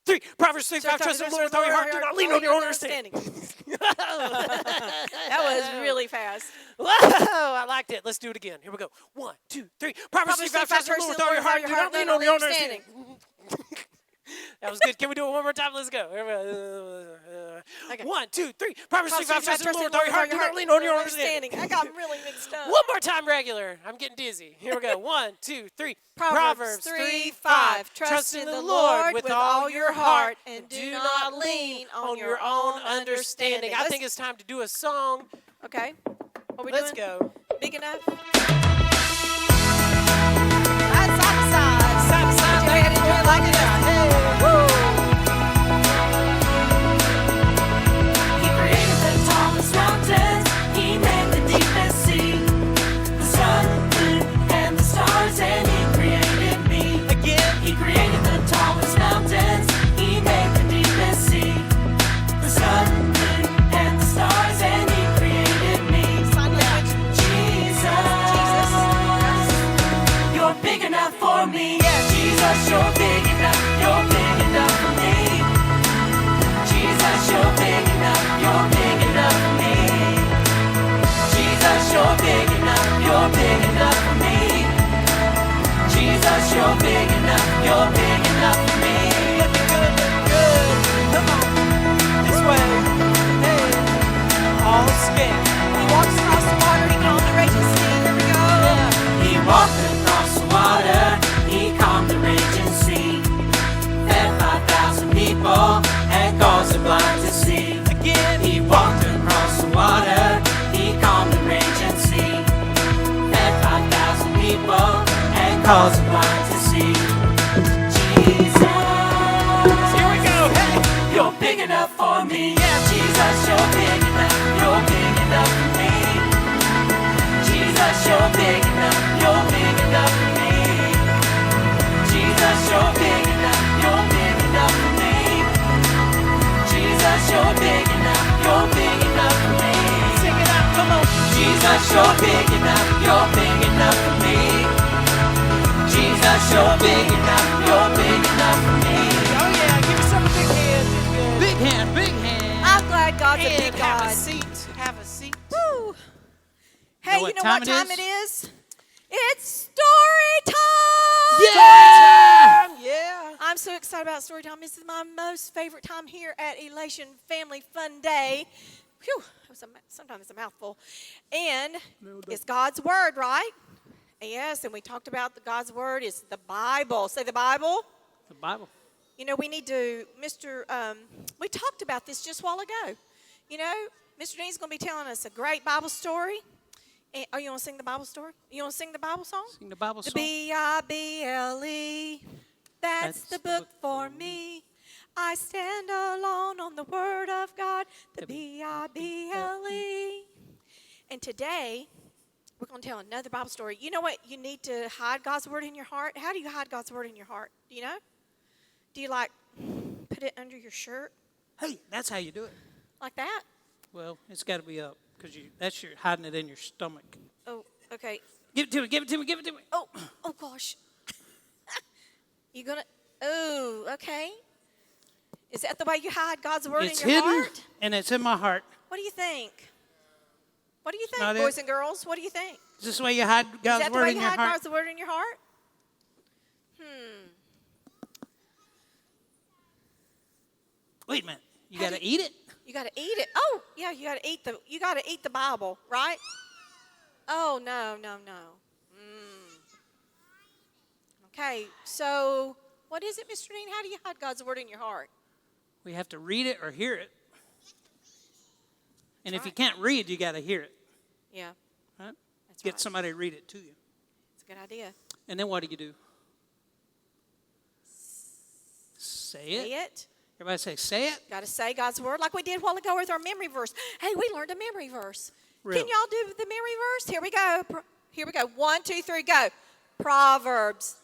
[SPEAKER 3] 3. Proverbs 3:5. Trust in the Lord with all your heart. Do not lean on your own understanding.
[SPEAKER 2] That was really fast.
[SPEAKER 3] Whoa, I liked it. Let's do it again. Here we go. 1, 2, 3. Proverbs 3:5. Trust in the Lord with all your heart. Do not lean on your own understanding. That was good. Can we do it one more time? Let's go.
[SPEAKER 2] Okay.
[SPEAKER 3] 1, 2, 3. Proverbs 3:5. Trust in the Lord with all your heart. Do not lean on your own understanding.
[SPEAKER 2] I got really mixed up.
[SPEAKER 3] One more time, regular. I'm getting dizzy. Here we go. 1, 2, 3.
[SPEAKER 2] Proverbs 3:5. Trust in the Lord with all your heart and do not lean on your own understanding.
[SPEAKER 3] I think it's time to do a song.
[SPEAKER 2] Okay. What we
[SPEAKER 3] Let's
[SPEAKER 2] doing?
[SPEAKER 3] go.
[SPEAKER 2] Big enough? Side to side.
[SPEAKER 3] Side to side,
[SPEAKER 2] Go ahead and do it like it is.
[SPEAKER 1] He created the tallest mountains. He made the deepest sea. The sun, moon, and the stars, and He created me.
[SPEAKER 3] Again.
[SPEAKER 1] He created the tallest mountains. He made the deepest sea. The sun, for me. Jesus, you're big enough. You're big enough for me. Jesus, you're big enough. You're big enough for me. Jesus, you're big enough. You're big enough for me. Jesus, you're big enough. You're big enough for me.
[SPEAKER 3] Looking good, looking good. Come on. This way. Hey. All skin.
[SPEAKER 2] He walks across the water, he calmed the raging sea. Here we go.
[SPEAKER 1] He walked across the water, he calmed the raging sea. Fed 5,000 people and caused the blind to see.
[SPEAKER 3] Again.
[SPEAKER 1] He walked across the water, he calmed the raging sea. Fed 5,000 people and caused the blind to see. Jesus,
[SPEAKER 3] Here we go. Hey.
[SPEAKER 1] you're big enough for me. Jesus, you're big enough. You're big enough for me. Jesus, you're big enough. You're big enough for me. Jesus, you're big enough. You're big enough for me. Jesus, you're big enough. You're big enough for me.
[SPEAKER 3] Sing it out. Come on.
[SPEAKER 1] Jesus, you're big enough. You're big enough for me. Jesus, you're big enough. You're big enough for me.
[SPEAKER 3] Oh, yeah. Give yourself a big hand. Good.
[SPEAKER 4] Big hand, big hand.
[SPEAKER 2] I'm glad God's a
[SPEAKER 3] And
[SPEAKER 2] big
[SPEAKER 3] have
[SPEAKER 2] God.
[SPEAKER 3] a seat. Have a seat.
[SPEAKER 2] Woo. Hey,
[SPEAKER 4] what
[SPEAKER 2] you know
[SPEAKER 4] time
[SPEAKER 2] what
[SPEAKER 4] it
[SPEAKER 2] time
[SPEAKER 4] is?
[SPEAKER 2] it is? It's story time!
[SPEAKER 4] Yeah!
[SPEAKER 3] Yeah.
[SPEAKER 2] I'm so excited about story time. This is my most favorite time here at Elation Family Funday. Whew, sometimes it's a mouthful. And it's God's Word, right? Yes, and we talked about God's Word is the Bible. Say the Bible.
[SPEAKER 4] The Bible.
[SPEAKER 2] You know, we need to, we talked about this just a while ago. You know, Mr. Dean's going to be telling us a great Bible story. And, you want to sing the Bible story? You want to sing the Bible song?
[SPEAKER 4] Sing the Bible
[SPEAKER 2] The
[SPEAKER 4] song.
[SPEAKER 2] Bible, that's the book for me. I stand alone on the Word of God, the Bible. And today, we're going to tell another Bible story. You know what? You need to hide God's Word in your heart. How do you hide God's Word in your heart? Do you know? Do you, put it under your shirt
[SPEAKER 4] Hey, that's how you do it.
[SPEAKER 2] like that?
[SPEAKER 4] Well, it's got to be up because that's your hiding it in your stomach.
[SPEAKER 2] Oh, okay.
[SPEAKER 4] Give it to me, give it to me, give it to me.
[SPEAKER 2] Oh gosh. You gonna? Oh, okay. Is that the way you hide God's Word
[SPEAKER 4] It's
[SPEAKER 2] in your
[SPEAKER 4] hidden
[SPEAKER 2] heart?
[SPEAKER 4] and it's in my heart.
[SPEAKER 2] What do you think? What do you think,
[SPEAKER 4] not
[SPEAKER 2] boys
[SPEAKER 4] it.
[SPEAKER 2] and girls? What do you think?
[SPEAKER 4] Is this the way you hide
[SPEAKER 2] Is
[SPEAKER 4] God's
[SPEAKER 2] that the
[SPEAKER 4] Word
[SPEAKER 2] way
[SPEAKER 4] in
[SPEAKER 2] you
[SPEAKER 4] your
[SPEAKER 2] hide
[SPEAKER 4] heart?
[SPEAKER 2] God's Word in your heart?
[SPEAKER 4] Wait a minute. You
[SPEAKER 2] How
[SPEAKER 4] got to
[SPEAKER 2] do
[SPEAKER 4] eat it?
[SPEAKER 2] You got to eat it. Oh, yeah, you got to eat the Bible, right? Oh, no. Okay, so what is it, Mr. Dean? How do you hide God's Word in your heart?
[SPEAKER 4] We have to read it or hear it. And if you
[SPEAKER 2] right.
[SPEAKER 4] can't read, you got to hear it.
[SPEAKER 2] Yeah,
[SPEAKER 4] Right?
[SPEAKER 2] that's
[SPEAKER 4] Get
[SPEAKER 2] right.
[SPEAKER 4] somebody to read it to you.
[SPEAKER 2] It's a good idea.
[SPEAKER 4] And then what do? Say it.
[SPEAKER 2] Say it.
[SPEAKER 4] Everybody say, say it.
[SPEAKER 2] Got to say God's Word like we did a while ago with our memory verse. Hey, we learned a memory verse.
[SPEAKER 4] Really?
[SPEAKER 2] Can y'all do the memory verse? Here we go. Here we go. 1, 2, 3, go. Proverbs.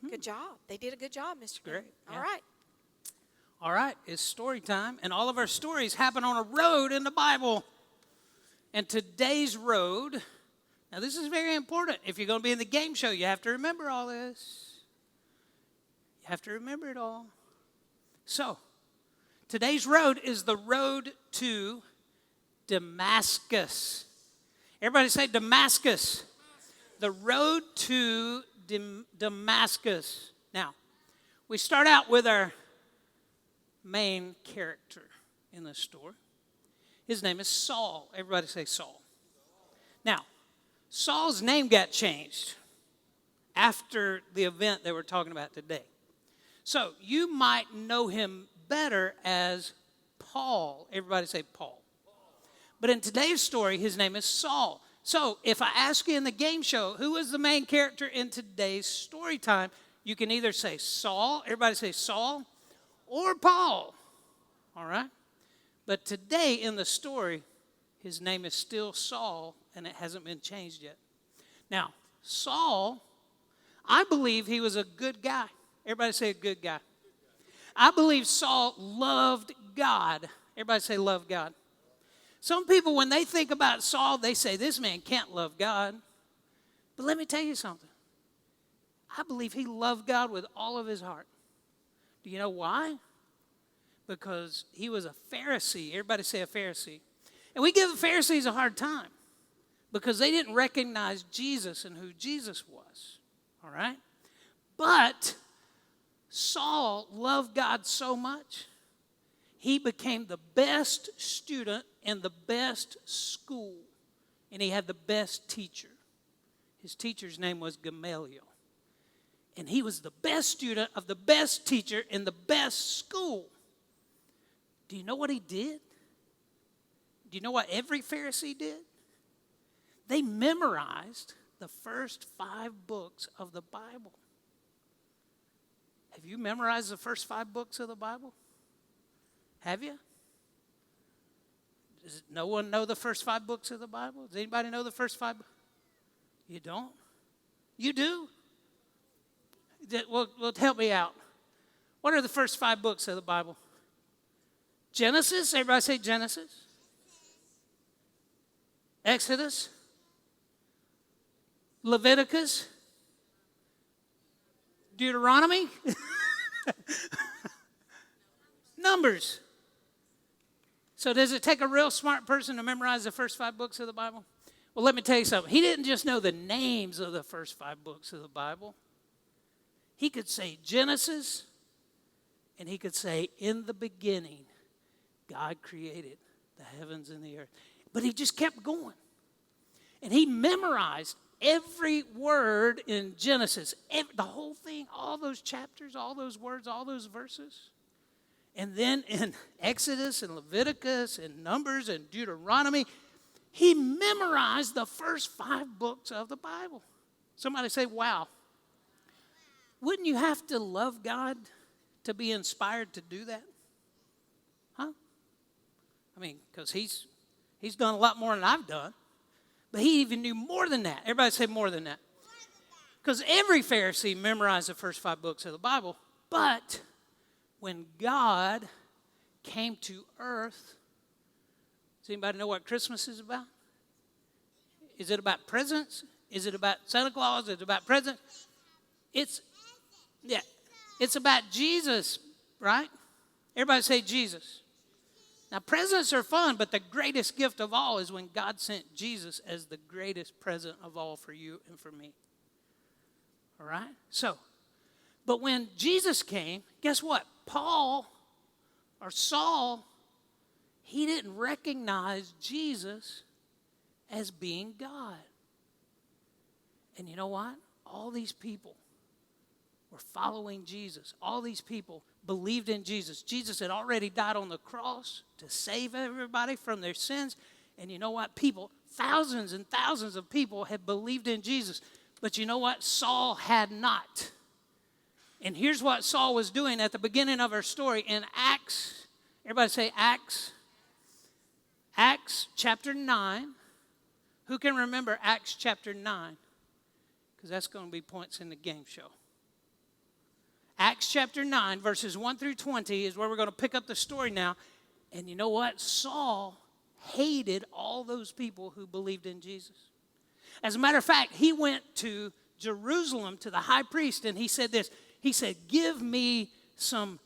[SPEAKER 2] Good job. They did a good job, Mr. Dean.
[SPEAKER 4] Great,
[SPEAKER 2] All
[SPEAKER 4] yeah.
[SPEAKER 2] right.
[SPEAKER 4] All right, it's story time. And all of our stories happen on a road in the Bible. And today's road, now this is very important. If you're going to be in the game show, you have to remember all this. You have to remember it all. So, today's road is the road to Damascus. Everybody say Damascus. The road to Damascus. Now, we start out with our main character in the story. His name is Saul. Everybody say Saul. Now, Saul's name got changed after the event that we're talking about today. So, you might know him better as Paul. Everybody say Paul. But in today's story, his name is Saul. So, if I ask you in the game show, who is the main character in today's story time, you can either say Saul, everybody say Saul, or Paul. All right? But today in the story, his name is still Saul, and it hasn't been changed yet. Now, Saul, I believe he was a good guy. Everybody say a good guy. I believe Saul loved God. Everybody say love God. Some people, when they think about Saul, they say, this man can't love God. But let me tell you something. I believe he loved God with all of his heart. Do you know why? Because he was a Pharisee. Everybody say a Pharisee. And we give the Pharisees a hard time because they didn't recognize Jesus and who Jesus was. All right? But Saul loved God so much, he became the best student in the best school. And he had the best teacher. His teacher's name was Gamaliel. And he was the best student of the best teacher in the best school. Do you know what he did? Do you know what every Pharisee did? They memorized the first 5 books of the Bible. Have you memorized the first 5 books of the Bible? Have you? Does no one know the first 5 books of the Bible? Does anybody know the first 5? You don't? You do? Well, help me out. What are the first 5 books of the Bible? Genesis. Everybody say Genesis. Exodus. Leviticus. Deuteronomy. Numbers. So does it take a real smart person to memorize the first 5 books of the Bible? Well, let me tell you something. He didn't just know the names of the first 5 books of the Bible. He could say Genesis, and he could say, in the beginning, God created the heavens and the earth. But he just kept going. And he memorized every word in Genesis, the whole thing, all those chapters, all those words, all those verses. And then in Exodus and Leviticus and Numbers and Deuteronomy, he memorized the first 5 books of the Bible. Somebody say, wow. Wouldn't you have to love God to be inspired to do that? Huh? I mean, because he's done a lot more than I've done. But he even knew more than that. Everybody say more than that. Because every Pharisee memorized the first 5 books of the Bible. But when God came to earth, does anybody know what Christmas is about? Is it about presents? Is it about Santa Claus? Is it about presents? It's about Jesus, right? Everybody say Jesus. Now, presents are fun, but the greatest gift of all is when God sent Jesus as the greatest present of all for you and for me. All right? So, but when Jesus came, guess what? Saul, he didn't recognize Jesus as being God. And you know what? All these people were following Jesus. All these people believed in Jesus. Jesus had already died on the cross to save everybody from their sins. And you know what? Thousands and thousands of people had believed in Jesus. But you know what? Saul had not. And here's what Saul was doing at the beginning of our story in Acts. Everybody say Acts. Acts chapter 9. Who can remember Acts chapter 9? Because that's going to be points in the game show. Acts chapter 9, verses 1 through 20 is where we're going to pick up the story now. And you know what? Saul hated all those people who believed in Jesus. As a matter of fact, he went to Jerusalem to the high priest and he said this. He said, give me some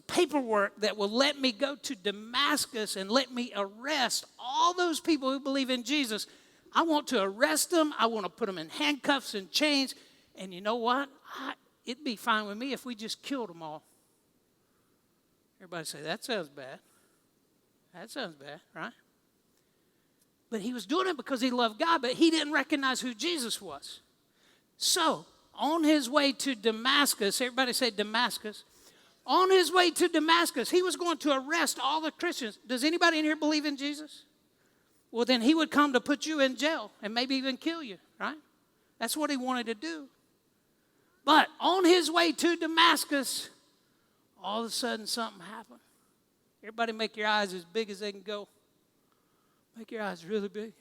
[SPEAKER 4] paperwork that will let me go to Damascus and let me arrest all those people who believe in Jesus. I want to arrest them. I want to put them in handcuffs and chains. And you know what? It'd be fine with me if we just killed them all. Everybody say, that sounds bad. That sounds bad, right? But he was doing it because he loved God, but he didn't recognize who Jesus was. So, on his way to Damascus, everybody say Damascus. On his way to Damascus, he was going to arrest all the Christians. Does anybody in here believe in Jesus? Well, then he would come to put you in jail and maybe even kill you, right? That's what he wanted to do. But on his way to Damascus, all of a sudden something happened. Everybody make your eyes as big as they can go. Make your eyes really big.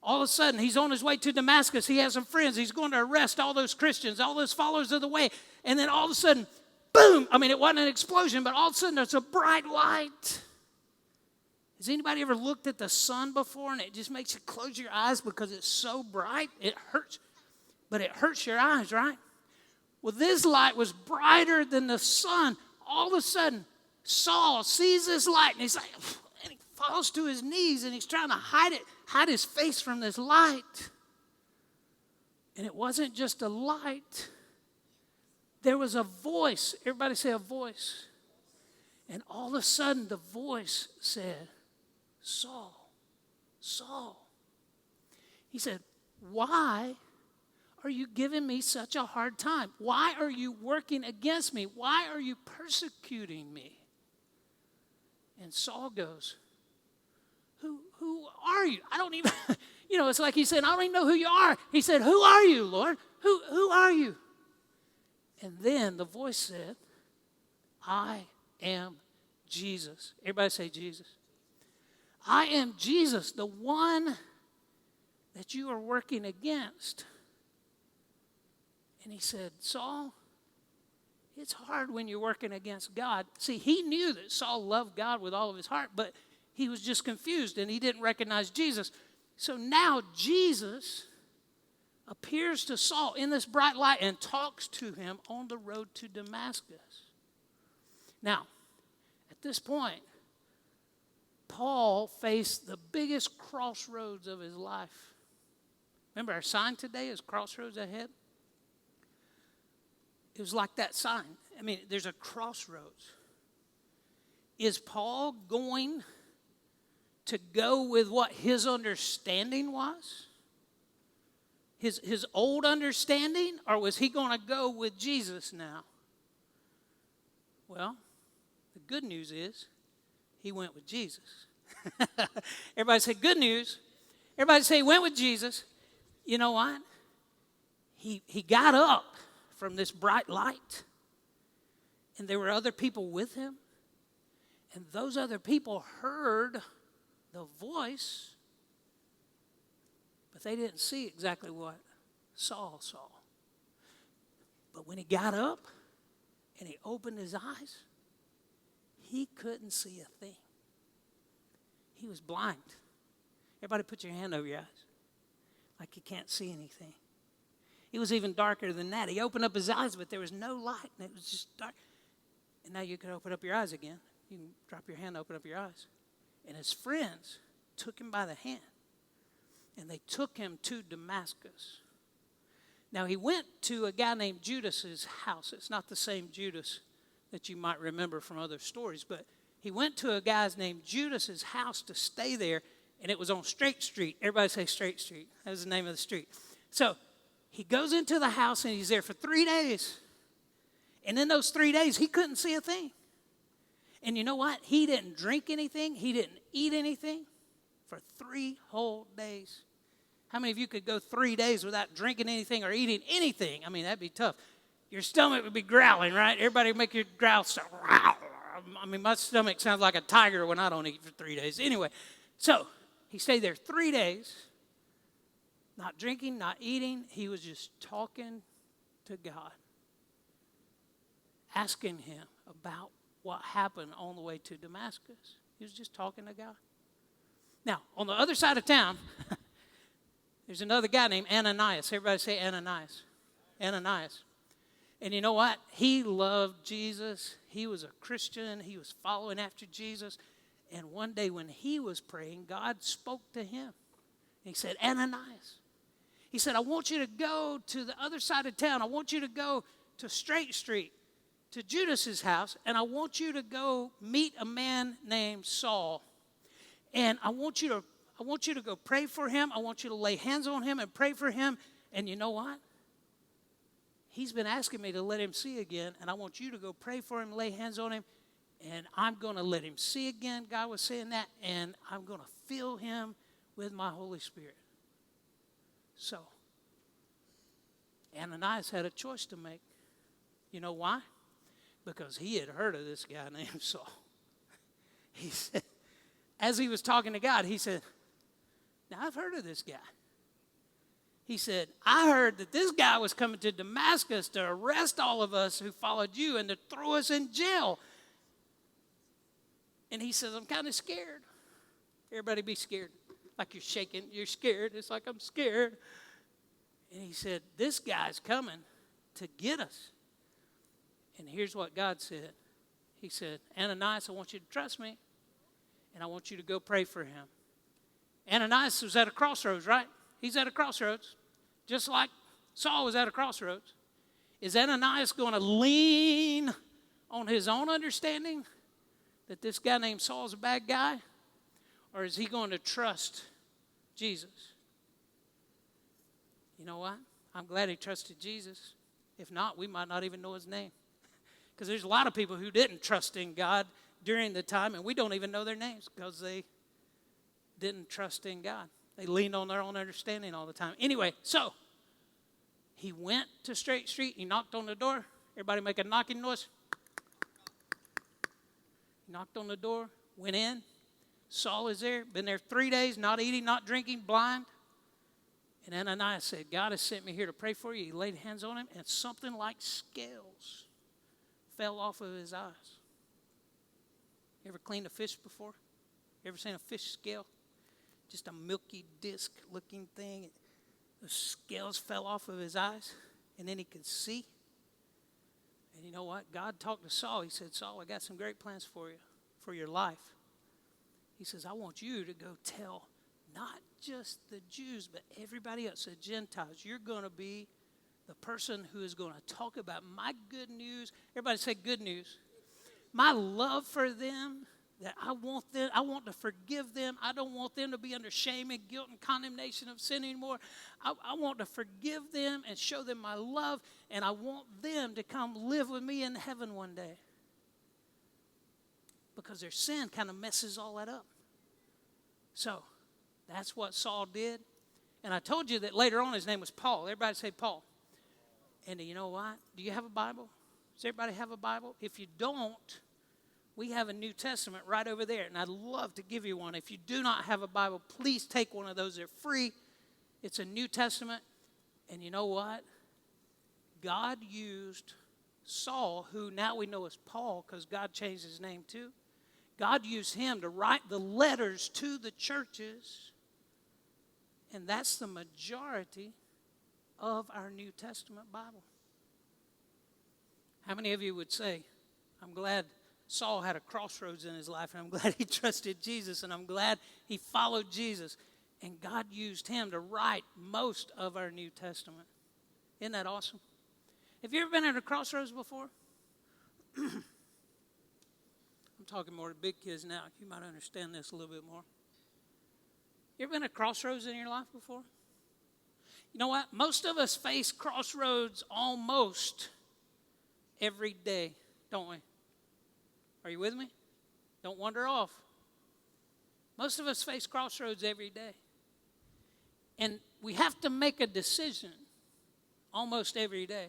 [SPEAKER 4] All of a sudden, he's on his way to Damascus. He has some friends. He's going to arrest all those Christians, all those followers of the way. And then all of a sudden, boom. I mean, it wasn't an explosion, but all of a sudden there's a bright light. Has anybody ever looked at the sun before and it just makes you close your eyes because it's so bright? It hurts, but it hurts your eyes, right? Well, this light was brighter than the sun. All of a sudden, Saul sees this light and he's like, and he falls to his knees and he's trying to hide his face from this light. And it wasn't just a light. There was a voice. Everybody say a voice. And all of a sudden, the voice said, Saul, Saul. He said, why are you giving me such a hard time? Why are you working against me? Why are you persecuting me? And Saul goes, who are you? I don't even, it's like he said, I don't even know who you are. He said, who are you, Lord? Who are you? And then the voice said, I am Jesus. Everybody say Jesus. I am Jesus, the one that you are working against. And he said, Saul, it's hard when you're working against God. See, he knew that Saul loved God with all of his heart, but he was just confused and he didn't recognize Jesus. So now Jesus appears to Saul in this bright light and talks to him on the road to Damascus. Now, at this point, Paul faced the biggest crossroads of his life. Remember, our sign today is crossroads ahead. It was like that sign. I mean, there's a crossroads. Is Paul going to go with what his understanding was? His old understanding? Or was he going to go with Jesus now? Well, the good news is he went with Jesus. Everybody say good news. Everybody say he went with Jesus. You know what? He got up from this bright light. And there were other people with him. And those other people heard the voice, but they didn't see exactly what Saul saw. But when he got up and he opened his eyes, he couldn't see a thing. He was blind. Everybody put your hand over your eyes like you can't see anything. It was even darker than that. He opened up his eyes, but there was no light, and it was just dark. And now you can open up your eyes again. You can drop your hand, open up your eyes. And his friends took him by the hand, and they took him to Damascus. Now, he went to a guy named Judas's house. It's not the same Judas that you might remember from other stories, but he went to a guy's named Judas's house to stay there, and it was on Straight Street. Everybody say Straight Street. That was the name of the street. So he goes into the house, and he's there for 3 days. And in those 3 days, he couldn't see a thing. And you know what? He didn't drink anything. He didn't eat anything for 3 whole days. How many of you could go 3 days without drinking anything or eating anything? I mean, that'd be tough. Your stomach would be growling, right? Everybody make your growl start. I mean, my stomach sounds like a tiger when I don't eat for 3 days. Anyway, so he stayed there 3 days, not drinking, not eating. He was just talking to God, asking him about what happened on the way to Damascus. He was just talking to God. Now, on the other side of town, there's another guy named Ananias. Everybody say Ananias. Ananias. And you know what? He loved Jesus. He was a Christian. He was following after Jesus. And one day when he was praying, God spoke to him. He said, Ananias. He said, I want you to go to the other side of town. I want you to go to Straight Street, to Judas's house, and I want you to go meet a man named Saul. And I want you to go pray for him. I want you to lay hands on him and pray for him. And you know what? He's been asking me to let him see again, and I want you to go pray for him, lay hands on him, and I'm going to let him see again. God was saying that, and I'm going to fill him with my Holy Spirit. So, Ananias had a choice to make. You know why? Because he had heard of this guy named Saul. He said, as he was talking to God, he said, now I've heard of this guy. He said, I heard that this guy was coming to Damascus to arrest all of us who followed you and to throw us in jail. And he says, I'm kind of scared. Everybody be scared. Like you're shaking. You're scared. It's like, I'm scared. And he said, this guy's coming to get us. And here's what God said. He said, Ananias, I want you to trust me, and I want you to go pray for him. Ananias was at a crossroads, right? He's at a crossroads, just like Saul was at a crossroads. Is Ananias going to lean on his own understanding that this guy named Saul's a bad guy? Or is he going to trust Jesus? You know what? I'm glad he trusted Jesus. If not, we might not even know his name. Because there's a lot of people who didn't trust in God during the time, and we don't even know their names because they didn't trust in God. They leaned on their own understanding all the time. Anyway, so he went to Straight Street. He knocked on the door. Everybody make a knocking noise. He knocked on the door, went in. Saul is there, been there 3 days, not eating, not drinking, blind. And Ananias said, God has sent me here to pray for you. He laid hands on him, and something like scales fell off of his eyes. You ever cleaned a fish before? You ever seen a fish scale? Just a milky disc-looking thing. The scales fell off of his eyes, and then he could see. And you know what? God talked to Saul. He said, Saul, I got some great plans for you, for your life. He says, I want you to go tell not just the Jews, but everybody else, the Gentiles. You're going to be the person who is going to talk about my good news. Everybody say good news. My love for them, that I want to forgive them. I don't want them to be under shame and guilt and condemnation of sin anymore. I want to forgive them and show them my love, and I want them to come live with me in heaven one day. Because their sin kind of messes all that up. So, that's what Saul did. And I told you that later on his name was Paul. Everybody say Paul. And you know what? Do you have a Bible? Does everybody have a Bible? If you don't, we have a New Testament right over there. And I'd love to give you one. If you do not have a Bible, please take one of those. They're free. It's a New Testament. And you know what? God used Saul, who now we know as Paul because God changed his name too. God used him to write the letters to the churches. And that's the majority of our New Testament Bible. How many of you would say, I'm glad Saul had a crossroads in his life, and I'm glad he trusted Jesus, and I'm glad he followed Jesus, and God used him to write most of our New Testament. Isn't that awesome? Have you ever been at a crossroads before? I'm talking more to big kids now. You might understand this a little bit more. You ever been at crossroads in your life before? You know what? Most of us face crossroads almost every day, don't we? Are you with me? Don't wander off. Most of us face crossroads every day. And we have to make a decision almost every day.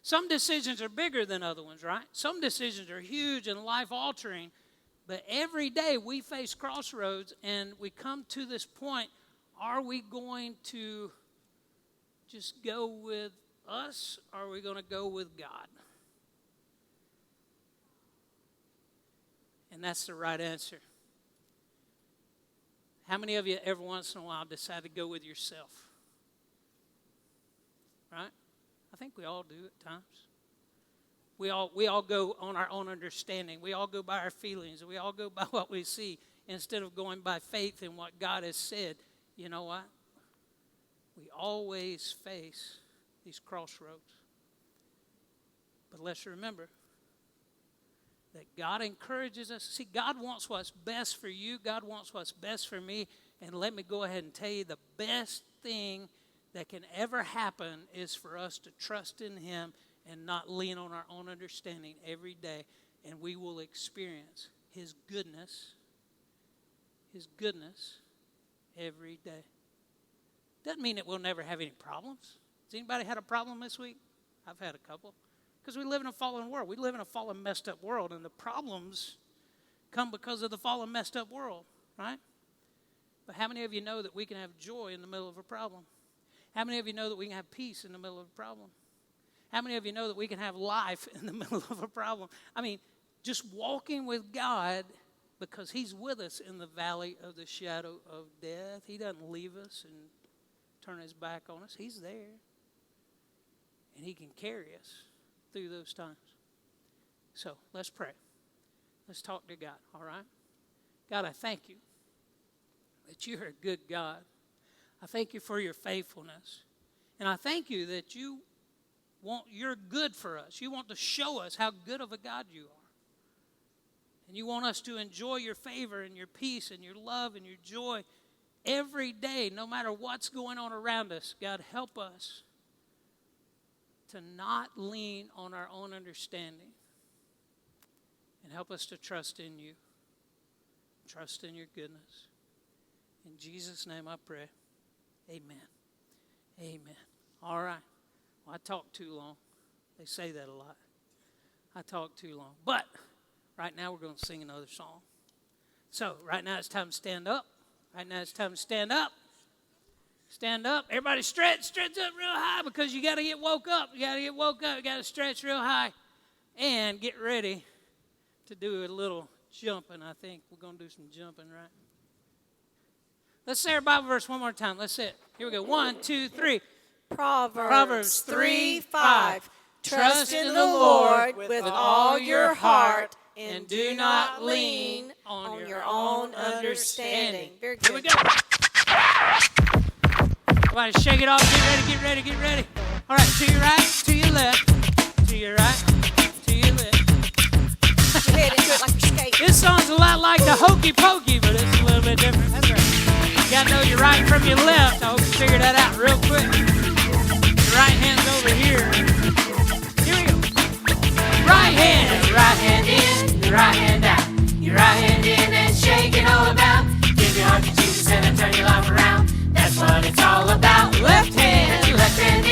[SPEAKER 4] Some decisions are bigger than other ones, right? Some decisions are huge and life-altering. But every day we face crossroads and we come to this point, are we going to just go with us or are we going to go with God? And that's the right answer. How many of you every once in a while decide to go with yourself? Right? I think we all do at times. We all go on our own understanding. We all go by our feelings. We all go by what we see instead of going by faith in what God has said. You know what? We always face these crossroads. But let's remember that God encourages us. See, God wants what's best for you. God wants what's best for me. And let me go ahead and tell you the best thing that can ever happen is for us to trust in Him and not lean on our own understanding every day. And we will experience His goodness every day. Doesn't mean that we'll never have any problems. Has anybody had a problem this week? I've had a couple. Because we live in a fallen world. We live in a fallen, messed up world. And the problems come because of the fallen, messed up world, right? But how many of you know that we can have joy in the middle of a problem? How many of you know that we can have peace in the middle of a problem? How many of you know that we can have life in the middle of a problem? I mean, just walking with God because he's with us in the valley of the shadow of death. He doesn't leave us and turn his back on us. He's there. And he can carry us through those times. So let's pray. Let's talk to God, all right? God, I thank you that you're a good God. I thank you for your faithfulness. And I thank you that you're good for us. You want to show us how good of a God you are. And you want us to enjoy your favor and your peace and your love and your joy every day, no matter what's going on around us. God, help us to not lean on our own understanding. And help us to trust in you. Trust in your goodness. In Jesus' name I pray. Amen. Amen. All right. Well, I talk too long. They say that a lot. I talk too long. But right now we're going to sing another song. So right now it's time to stand up. Right now it's time to stand up. Stand up. Everybody stretch up real high because you got to get woke up. You got to get woke up. You got to stretch real high. And get ready to do a little jumping. I think we're going to do some jumping, right? Let's say our Bible verse one more time. Let's say it. Here we go. 1, 2, 3.
[SPEAKER 2] Proverbs 3:5. Trust in the Lord with all your heart and do not lean on your own understanding. Very good.
[SPEAKER 4] Here we go. Everybody shake it off. Get ready, get ready. All right, to your right, to your left, to your right, to your left.
[SPEAKER 2] Put your head into it like you're skating.
[SPEAKER 4] This song's a lot like the Hokey Pokey, but it's a little bit different. That's right. You got to know your right from your left. I hope you figure that out real quick. Your right hand's over here. Here we go. Right hand in, your right hand out. Your right hand in and shake it all about. Give your heart to Jesus and turn your life around. That's what it's all about. Left hand in, your left hand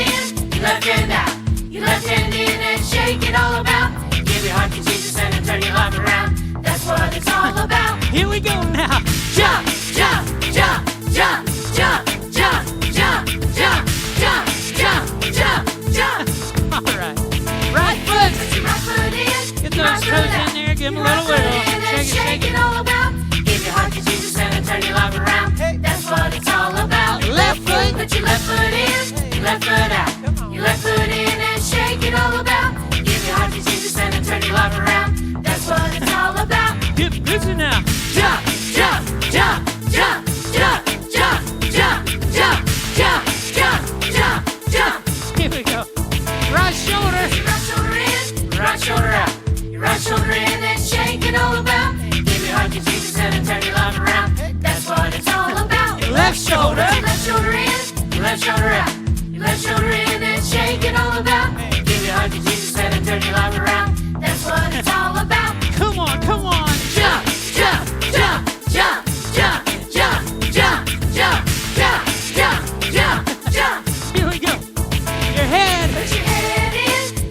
[SPEAKER 4] out. Your left hand in and shake it all about. Give your heart to Jesus and turn your life around. That's what it's all about. Here we go now. Jump, jump, jump, jump, jump, jump, jump, jump, jump, jump, jump, jump. All right. Right foot.
[SPEAKER 2] Put your right foot in.
[SPEAKER 4] Get those toes in there. Give them a little wiggle. Shake it.
[SPEAKER 2] all about. Give your heart to Jesus and turn your life around. That's what it's all about.
[SPEAKER 4] Left foot.
[SPEAKER 2] Put your left foot in, your left foot out. Your left foot in and shake it all about. Give your heart to Jesus and turn your life around. That's what it's all about.
[SPEAKER 4] Get busy now.
[SPEAKER 2] Jump, jump, jump, jump, jump, jump, jump, jump, jump, jump, jump, jump.
[SPEAKER 4] Here we go. Right shoulder.
[SPEAKER 2] Your right shoulder in, your right shoulder out. Your right shoulder in and shake it all about. Give your heart to Jesus and turn your life around. That's what it's all about.
[SPEAKER 4] Left shoulder.
[SPEAKER 2] Your left shoulder in, your left shoulder out. Your left shoulder in and shake it all about. Give your heart to Jesus and turn your life around. That's what it's all about.
[SPEAKER 4] Come on, come on.
[SPEAKER 2] Jump, jump, jump, jump, jump, jump, jump, jump, jump, jump, jump, jump.
[SPEAKER 4] Here we go. Your head.
[SPEAKER 2] Put your head in,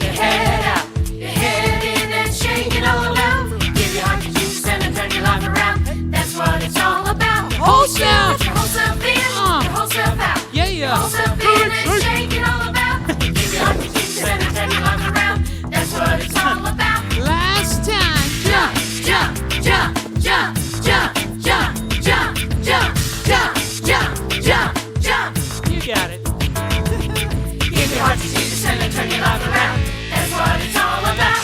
[SPEAKER 2] your head out. Your head in and shake it all about. Give your heart to Jesus and turn your life around. That's what it's all about.
[SPEAKER 4] Whole self.
[SPEAKER 2] Put your whole self in, your whole self out.
[SPEAKER 4] Yeah,
[SPEAKER 2] Your
[SPEAKER 4] yeah.
[SPEAKER 2] whole self in and shake it all about. Give your heart to Jesus and turn your life around. That's what it's all about.
[SPEAKER 4] Last time.
[SPEAKER 2] Jump, jump, jump, jump, jump, jump, jump, jump, jump, jump, jump, jump.
[SPEAKER 4] You got it.
[SPEAKER 2] Give your heart to Jesus and turn your life around. That's what it's all about.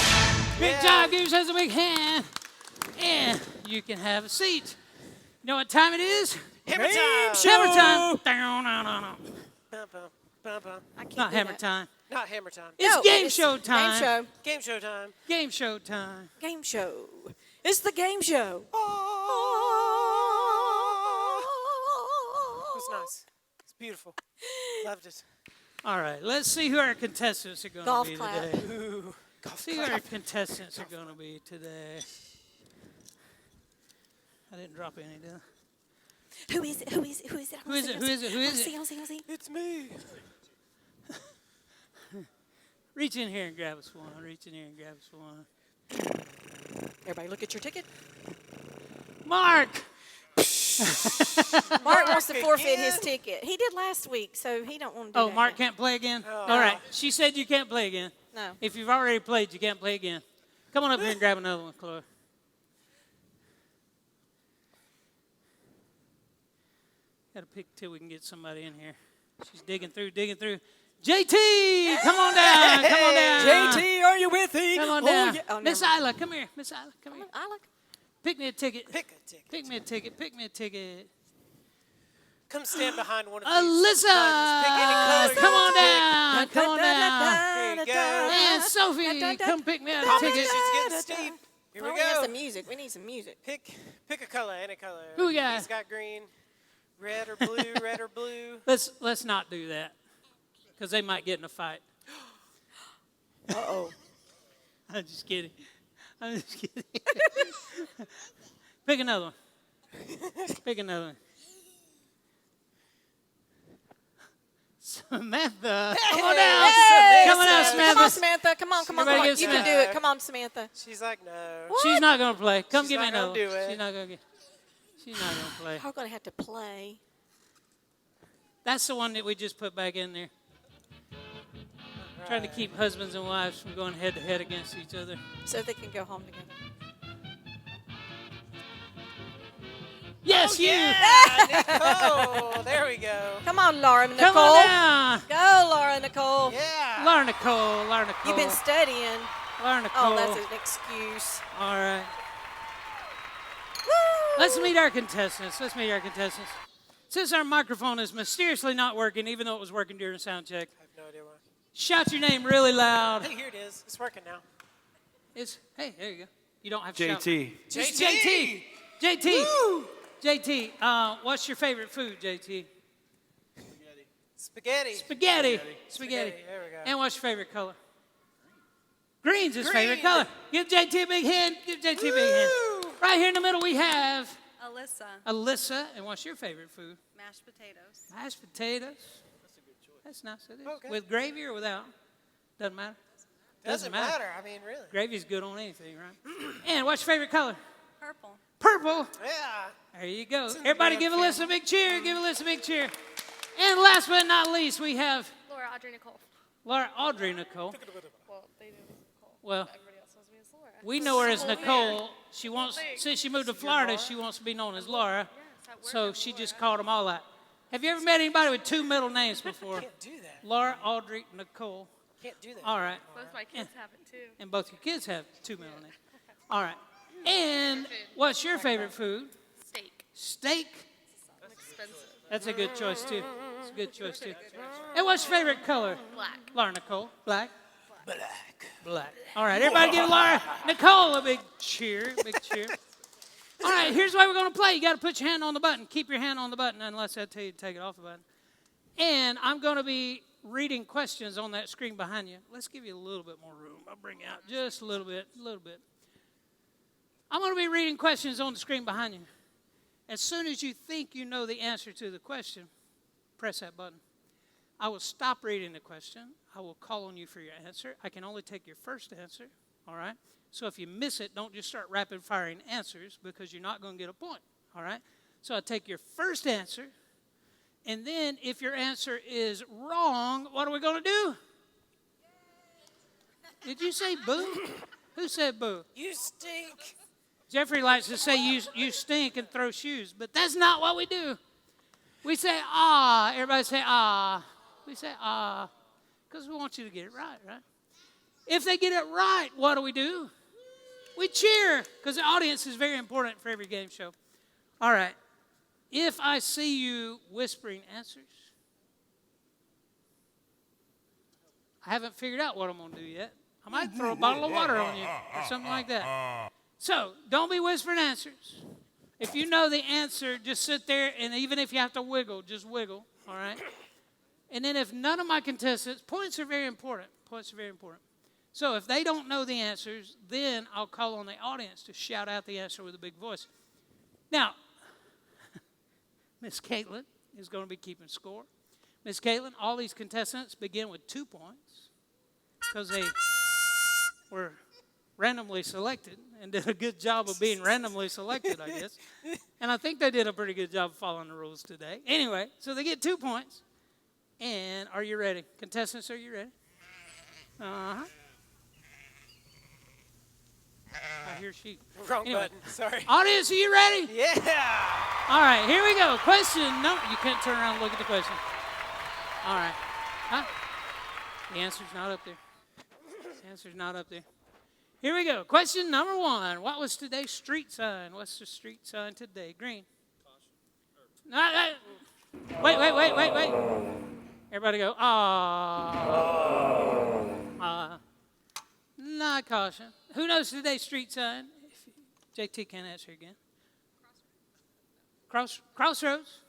[SPEAKER 4] Big job. Give yourselves a big hand. And you can have a seat. You know what time it is?
[SPEAKER 3] Hammer time.
[SPEAKER 4] Hammer time. No.
[SPEAKER 3] Bum, bum, bum, bum.
[SPEAKER 2] I can't
[SPEAKER 4] Not
[SPEAKER 2] do
[SPEAKER 4] hammer
[SPEAKER 2] that.
[SPEAKER 4] time.
[SPEAKER 3] Not hammer time.
[SPEAKER 4] It's
[SPEAKER 2] No,
[SPEAKER 4] game show time.
[SPEAKER 2] Game show.
[SPEAKER 3] Game show time.
[SPEAKER 4] Game show time.
[SPEAKER 2] Game show. It's the game show.
[SPEAKER 3] It was nice. It's beautiful. Loved it.
[SPEAKER 4] All right. Let's see who our contestants are going
[SPEAKER 2] Golf
[SPEAKER 4] to be
[SPEAKER 2] clap.
[SPEAKER 4] today.
[SPEAKER 3] Ooh. Golf
[SPEAKER 4] See who our
[SPEAKER 3] clap.
[SPEAKER 4] contestants are going to be today. I didn't drop any, did I?
[SPEAKER 2] Who is it? Who is it? Who is it?
[SPEAKER 4] Who is it? Who is it? Who is it?
[SPEAKER 2] I'll see.
[SPEAKER 3] It's me.
[SPEAKER 4] Reach in here and grab us one. Reach in here and grab us one.
[SPEAKER 2] Everybody look at your ticket.
[SPEAKER 4] Mark!
[SPEAKER 2] Mark wants to forfeit
[SPEAKER 3] again?
[SPEAKER 2] his ticket. He did last week, so he don't want to do
[SPEAKER 4] Oh,
[SPEAKER 2] that
[SPEAKER 4] Mark
[SPEAKER 2] again.
[SPEAKER 4] can't play again?
[SPEAKER 3] Oh.
[SPEAKER 4] All right. She said you can't play again.
[SPEAKER 2] No.
[SPEAKER 4] If you've already played, you can't play again. Come on up here and grab another one, Chloe. Got to pick till we can get somebody in here. She's digging through. JT, come on down.
[SPEAKER 3] JT, are you with me?
[SPEAKER 4] Come on
[SPEAKER 3] Oh,
[SPEAKER 4] down.
[SPEAKER 3] yeah. Oh,
[SPEAKER 4] Miss
[SPEAKER 3] never mind.
[SPEAKER 4] Isla, come here. Miss Isla, come here.
[SPEAKER 2] I like.
[SPEAKER 4] Pick me a ticket.
[SPEAKER 3] Pick a ticket.
[SPEAKER 4] Pick me a ticket. Pick me a ticket.
[SPEAKER 3] Come stand behind one of these.
[SPEAKER 4] Alyssa,
[SPEAKER 3] buttons. Pick any color
[SPEAKER 4] come
[SPEAKER 3] you
[SPEAKER 4] on
[SPEAKER 3] want to pick.
[SPEAKER 4] down. Come on down.
[SPEAKER 3] Here you go.
[SPEAKER 4] And Sophie, come pick me a ticket.
[SPEAKER 3] Competition's getting steep. Here we
[SPEAKER 2] We need
[SPEAKER 3] go.
[SPEAKER 2] some music. We need some music.
[SPEAKER 3] Pick a color, any color.
[SPEAKER 4] Who we got?
[SPEAKER 3] He's got green, red or blue, red or blue.
[SPEAKER 4] Let's not do that, because they might get in a fight.
[SPEAKER 2] Uh-oh.
[SPEAKER 4] I'm just kidding. Pick another one. Pick another one. Samantha. Come on down. Come on down, Samantha.
[SPEAKER 2] Come on, Samantha. Come on.
[SPEAKER 4] Everybody
[SPEAKER 2] You
[SPEAKER 4] get
[SPEAKER 2] can do it. Come on, Samantha.
[SPEAKER 3] She's like, no.
[SPEAKER 4] She's not going to play. Come
[SPEAKER 3] She's
[SPEAKER 4] give me
[SPEAKER 3] not gonna
[SPEAKER 4] another one.
[SPEAKER 3] do it.
[SPEAKER 4] She's not going to play.
[SPEAKER 2] We're going to have to play.
[SPEAKER 4] That's the one that we just put back in there. Trying to keep husbands and wives from going head to head against each other.
[SPEAKER 2] So they can go home together.
[SPEAKER 4] Yes, you.
[SPEAKER 3] Nicole. There we go.
[SPEAKER 2] Come on, Laura Nicole.
[SPEAKER 4] Come on down.
[SPEAKER 2] Go, Laura Nicole.
[SPEAKER 3] Yeah.
[SPEAKER 4] Laura Nicole.
[SPEAKER 2] You've been studying.
[SPEAKER 4] Laura Nicole.
[SPEAKER 2] Oh, that's an excuse.
[SPEAKER 4] All right.
[SPEAKER 2] Woo!
[SPEAKER 4] Let's meet our contestants. Since our microphone is mysteriously not working, even though it was working during sound check,
[SPEAKER 3] I have no idea why.
[SPEAKER 4] shout your name really loud.
[SPEAKER 3] Hey, here it is. It's working now.
[SPEAKER 4] Hey, there you go. You don't have to shout.
[SPEAKER 6] JT.
[SPEAKER 4] It's JT. JT.
[SPEAKER 3] Woo!
[SPEAKER 4] JT, what's your favorite food, JT?
[SPEAKER 3] Spaghetti.
[SPEAKER 4] Spaghetti.
[SPEAKER 3] There we go.
[SPEAKER 4] And what's your favorite color? Green's his
[SPEAKER 3] Green.
[SPEAKER 4] favorite color. Give JT a big hand. Right here in the middle we have Alyssa. And what's your favorite food?
[SPEAKER 7] Mashed potatoes.
[SPEAKER 4] Mashed potatoes. That's a good choice. That's nice. It is.
[SPEAKER 3] Okay.
[SPEAKER 4] With gravy or without? Doesn't matter.
[SPEAKER 3] Doesn't matter. I mean, really.
[SPEAKER 4] Gravy's good on anything, right? And what's your favorite color?
[SPEAKER 7] Purple.
[SPEAKER 4] Purple.
[SPEAKER 3] Yeah.
[SPEAKER 4] There you go.
[SPEAKER 3] in the
[SPEAKER 4] Everybody
[SPEAKER 3] damn
[SPEAKER 4] give Alyssa a big cheer. Give Alyssa a big cheer. And last but not least, we have
[SPEAKER 7] Laura, Audrey, Nicole.
[SPEAKER 4] Audrey Nicole.
[SPEAKER 7] Well, they knew it was Nicole.
[SPEAKER 4] Well,
[SPEAKER 7] Everybody else knows me as Laura.
[SPEAKER 4] we know her as
[SPEAKER 7] So
[SPEAKER 4] Nicole. She wants, since she moved to Florida, she wants to be known as Laura. So she just called them all out. Have you ever met anybody with two middle names before?
[SPEAKER 3] Can't do that.
[SPEAKER 4] Laura, Audrey, Nicole.
[SPEAKER 3] Can't do that.
[SPEAKER 4] All right.
[SPEAKER 7] Both my kids have it too.
[SPEAKER 4] And both your kids have two middle names. All right. And what's your favorite food?
[SPEAKER 7] Steak.
[SPEAKER 4] Steak.
[SPEAKER 7] Expensive.
[SPEAKER 4] That's a good choice, too. It's a good choice, too. And what's your favorite color?
[SPEAKER 7] Black.
[SPEAKER 4] Laura Nicole. Black. Black. All right, everybody give Laura Nicole a big cheer. Big cheer. All right, here's what we're going to play. You got to put your hand on the button. Keep your hand on the button unless I tell you to take it off the button. And I'm going to be reading questions on that screen behind you. Let's give you a little bit more room. I'll bring out just a little bit. I'm going to be reading questions on the screen behind you. As soon as you think you know the answer to the question, press that button. I will stop reading the question. I will call on you for your answer. I can only take your first answer, all right? So if you miss it, don't just start rapid firing answers because you're not going to get a point, all right? So I take your first answer, and then if your answer is wrong, what are we going to do? Did you say boo? Who said boo?
[SPEAKER 3] You stink.
[SPEAKER 4] Jeffrey likes to say you stink and throw shoes, but that's not what we do. We say ah. Everybody say ah. We say ah because we want you to get it right, right? If they get it right, what do? We cheer because the audience is very important for every game show. All right. If I see you whispering answers, I haven't figured out what I'm going to do yet. I might throw a bottle of water on you or something like that. So don't be whispering answers. If you know the answer, just sit there, and even if you have to wiggle, just wiggle, all right? And then if none of my contestants, points are very important. So if they don't know the answers, then I'll call on the audience to shout out the answer with a big voice. Now, Miss Caitlin is going to be keeping score. Miss Caitlin, all these contestants begin with 2 points because they were randomly selected and did a good job of being randomly selected, I guess. And I think they did a pretty good job of following the rules today. Anyway, so they get 2 points. And are you ready? Contestants, are you ready? Uh-huh. I hear sheep.
[SPEAKER 3] Wrong
[SPEAKER 4] Anyway.
[SPEAKER 3] button. Sorry.
[SPEAKER 4] Audience, are you ready?
[SPEAKER 3] Yeah.
[SPEAKER 4] All right, here we go. Question number. You can't turn around and look at the question. All right. Huh? The answer's not up there. The answer's not up there. Here we go. Question number 1. What was today's street sign? What's the street sign today? Green. No, wait. Everybody go, ah. Not caution. Who knows today's street sign? JT can't answer again. Crossroads.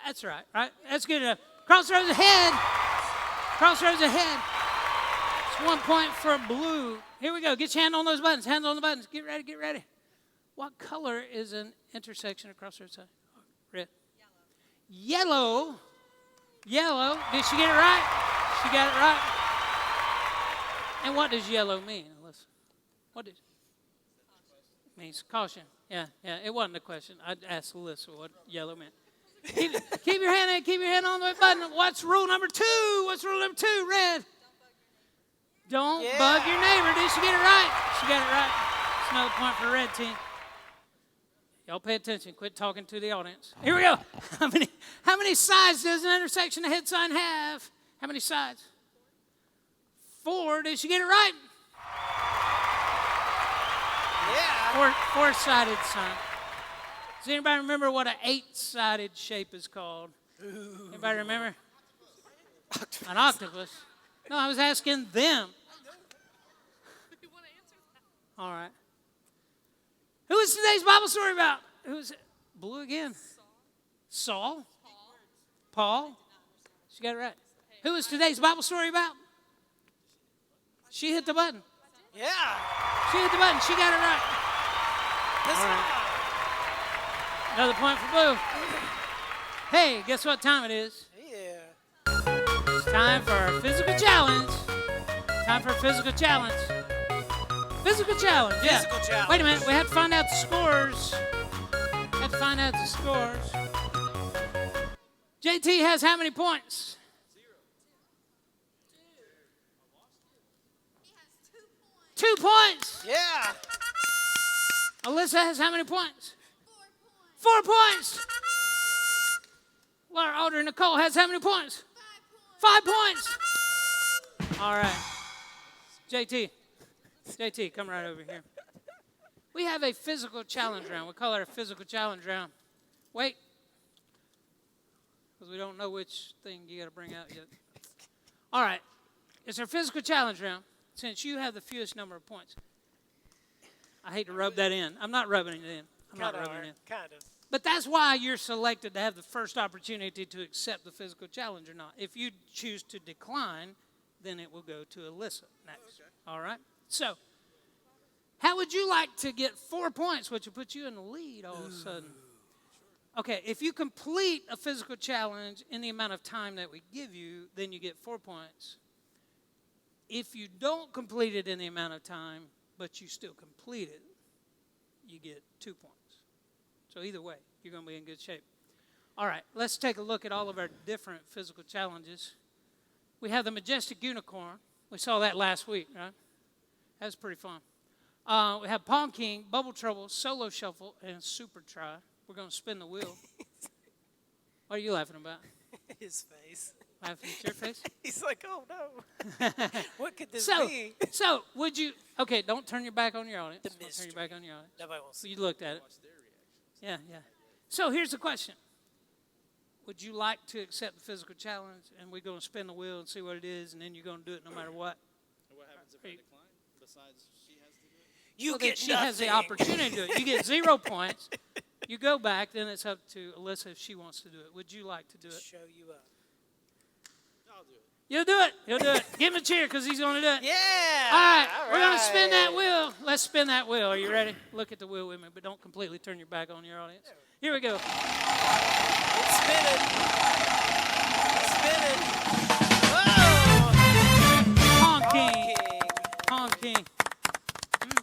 [SPEAKER 4] That's right. That's good enough. Crossroads ahead. Crossroads ahead. It's 1 point for blue. Here we go. Get your hand on those buttons. Hands on the buttons. Get ready. What color is an intersection of crossroads sign? Red. Yellow. Did she get it right? She got it right. And what does yellow mean? Listen. What does it means? Caution. Yeah. It wasn't a question. I asked Alyssa what yellow meant. Keep your hand in. Keep your hand on the button. What's rule number 2? Red. Don't bug your neighbor. Did she get it right? She got it right. It's another point for the red team. Y'all pay attention. Quit talking to the audience. Here we go. How many sides does an intersection ahead sign have? How many sides? 4. Did she get it right?
[SPEAKER 2] Yeah.
[SPEAKER 4] Four-sided sign. Does anybody remember what an 8-sided shape is called? Anybody remember? An octopus. No, I was asking them.
[SPEAKER 7] You want to answer that?
[SPEAKER 4] All right. Who is today's Bible story about? Who is it? Blue again. Saul. Paul. She got it right. Who is today's Bible story about? She hit the button.
[SPEAKER 2] Yeah.
[SPEAKER 4] She hit the button. She got it right.
[SPEAKER 2] This
[SPEAKER 4] All right. Another point for blue. Hey, guess what time it is?
[SPEAKER 2] Yeah.
[SPEAKER 4] It's time for a physical challenge. Physical challenge, yeah.
[SPEAKER 2] Physical challenge.
[SPEAKER 4] Wait a minute, we have to find out the scores. JT has how many points? 2 points.
[SPEAKER 2] Yeah.
[SPEAKER 4] Alyssa has how many points? 4 points. Well, our older Nicole has how many points? 5 points. All right. JT, come right over here. We have a physical challenge round. We call it a physical challenge round. Wait. Because we don't know which thing you got to bring out yet. All right. It's our physical challenge round. Since you have the fewest number of points. I hate to rub that in. I'm not rubbing it in.
[SPEAKER 2] Kind of.
[SPEAKER 4] But that's why you're selected to have the first opportunity to accept the physical challenge or not. If you choose to decline, then it will go to Alyssa next. Okay. All right? So, how would you like to get 4 points, which will put you in the lead all of a sudden? Okay, if you complete a physical challenge in the amount of time that we give you, then you get 4 points. If you don't complete it in the amount of time, but you still complete it, you get 2 points. So either way, you're going to be in good shape. All right, let's take a look at all of our different physical challenges. We have the majestic unicorn. We saw that last week, right? That was pretty fun. We have Palm King, Bubble Trouble, Solo Shuffle, and Super Try. We're going to spin the wheel. What are you laughing about?
[SPEAKER 2] His face.
[SPEAKER 4] Laughing at your face?
[SPEAKER 2] He's like, oh no. What could this be?
[SPEAKER 4] So, would you, okay, don't turn your back on your audience.
[SPEAKER 2] The
[SPEAKER 4] Don't turn
[SPEAKER 2] mystery.
[SPEAKER 4] your back on your audience.
[SPEAKER 2] Nobody wants
[SPEAKER 4] So
[SPEAKER 2] to.
[SPEAKER 4] you looked at it. Yeah. So here's the question. Would you like to accept the physical challenge, and we're going to spin the wheel and see what it is, and then you're going to do it no matter what?
[SPEAKER 5] And what happens if I decline? Besides, she has to do it?
[SPEAKER 2] You
[SPEAKER 4] Well,
[SPEAKER 2] get
[SPEAKER 4] then she has the
[SPEAKER 2] nothing.
[SPEAKER 4] opportunity to do it. You get 0 points. You go back, then it's up to Alyssa if she wants to do it. Would you like to do it?
[SPEAKER 2] Show you up.
[SPEAKER 5] I'll do it.
[SPEAKER 4] You'll do it. He'll do it. Give him a cheer because he's going to do it.
[SPEAKER 2] Yeah.
[SPEAKER 4] All right, we're going to spin that wheel. Let's spin that wheel. Are you ready? Look at the wheel with me, but don't completely turn your back on your audience. Here we go.
[SPEAKER 2] It's spinning. It's spinning. Oh!
[SPEAKER 4] Pong King.
[SPEAKER 2] King.
[SPEAKER 4] Pong King.
[SPEAKER 5] So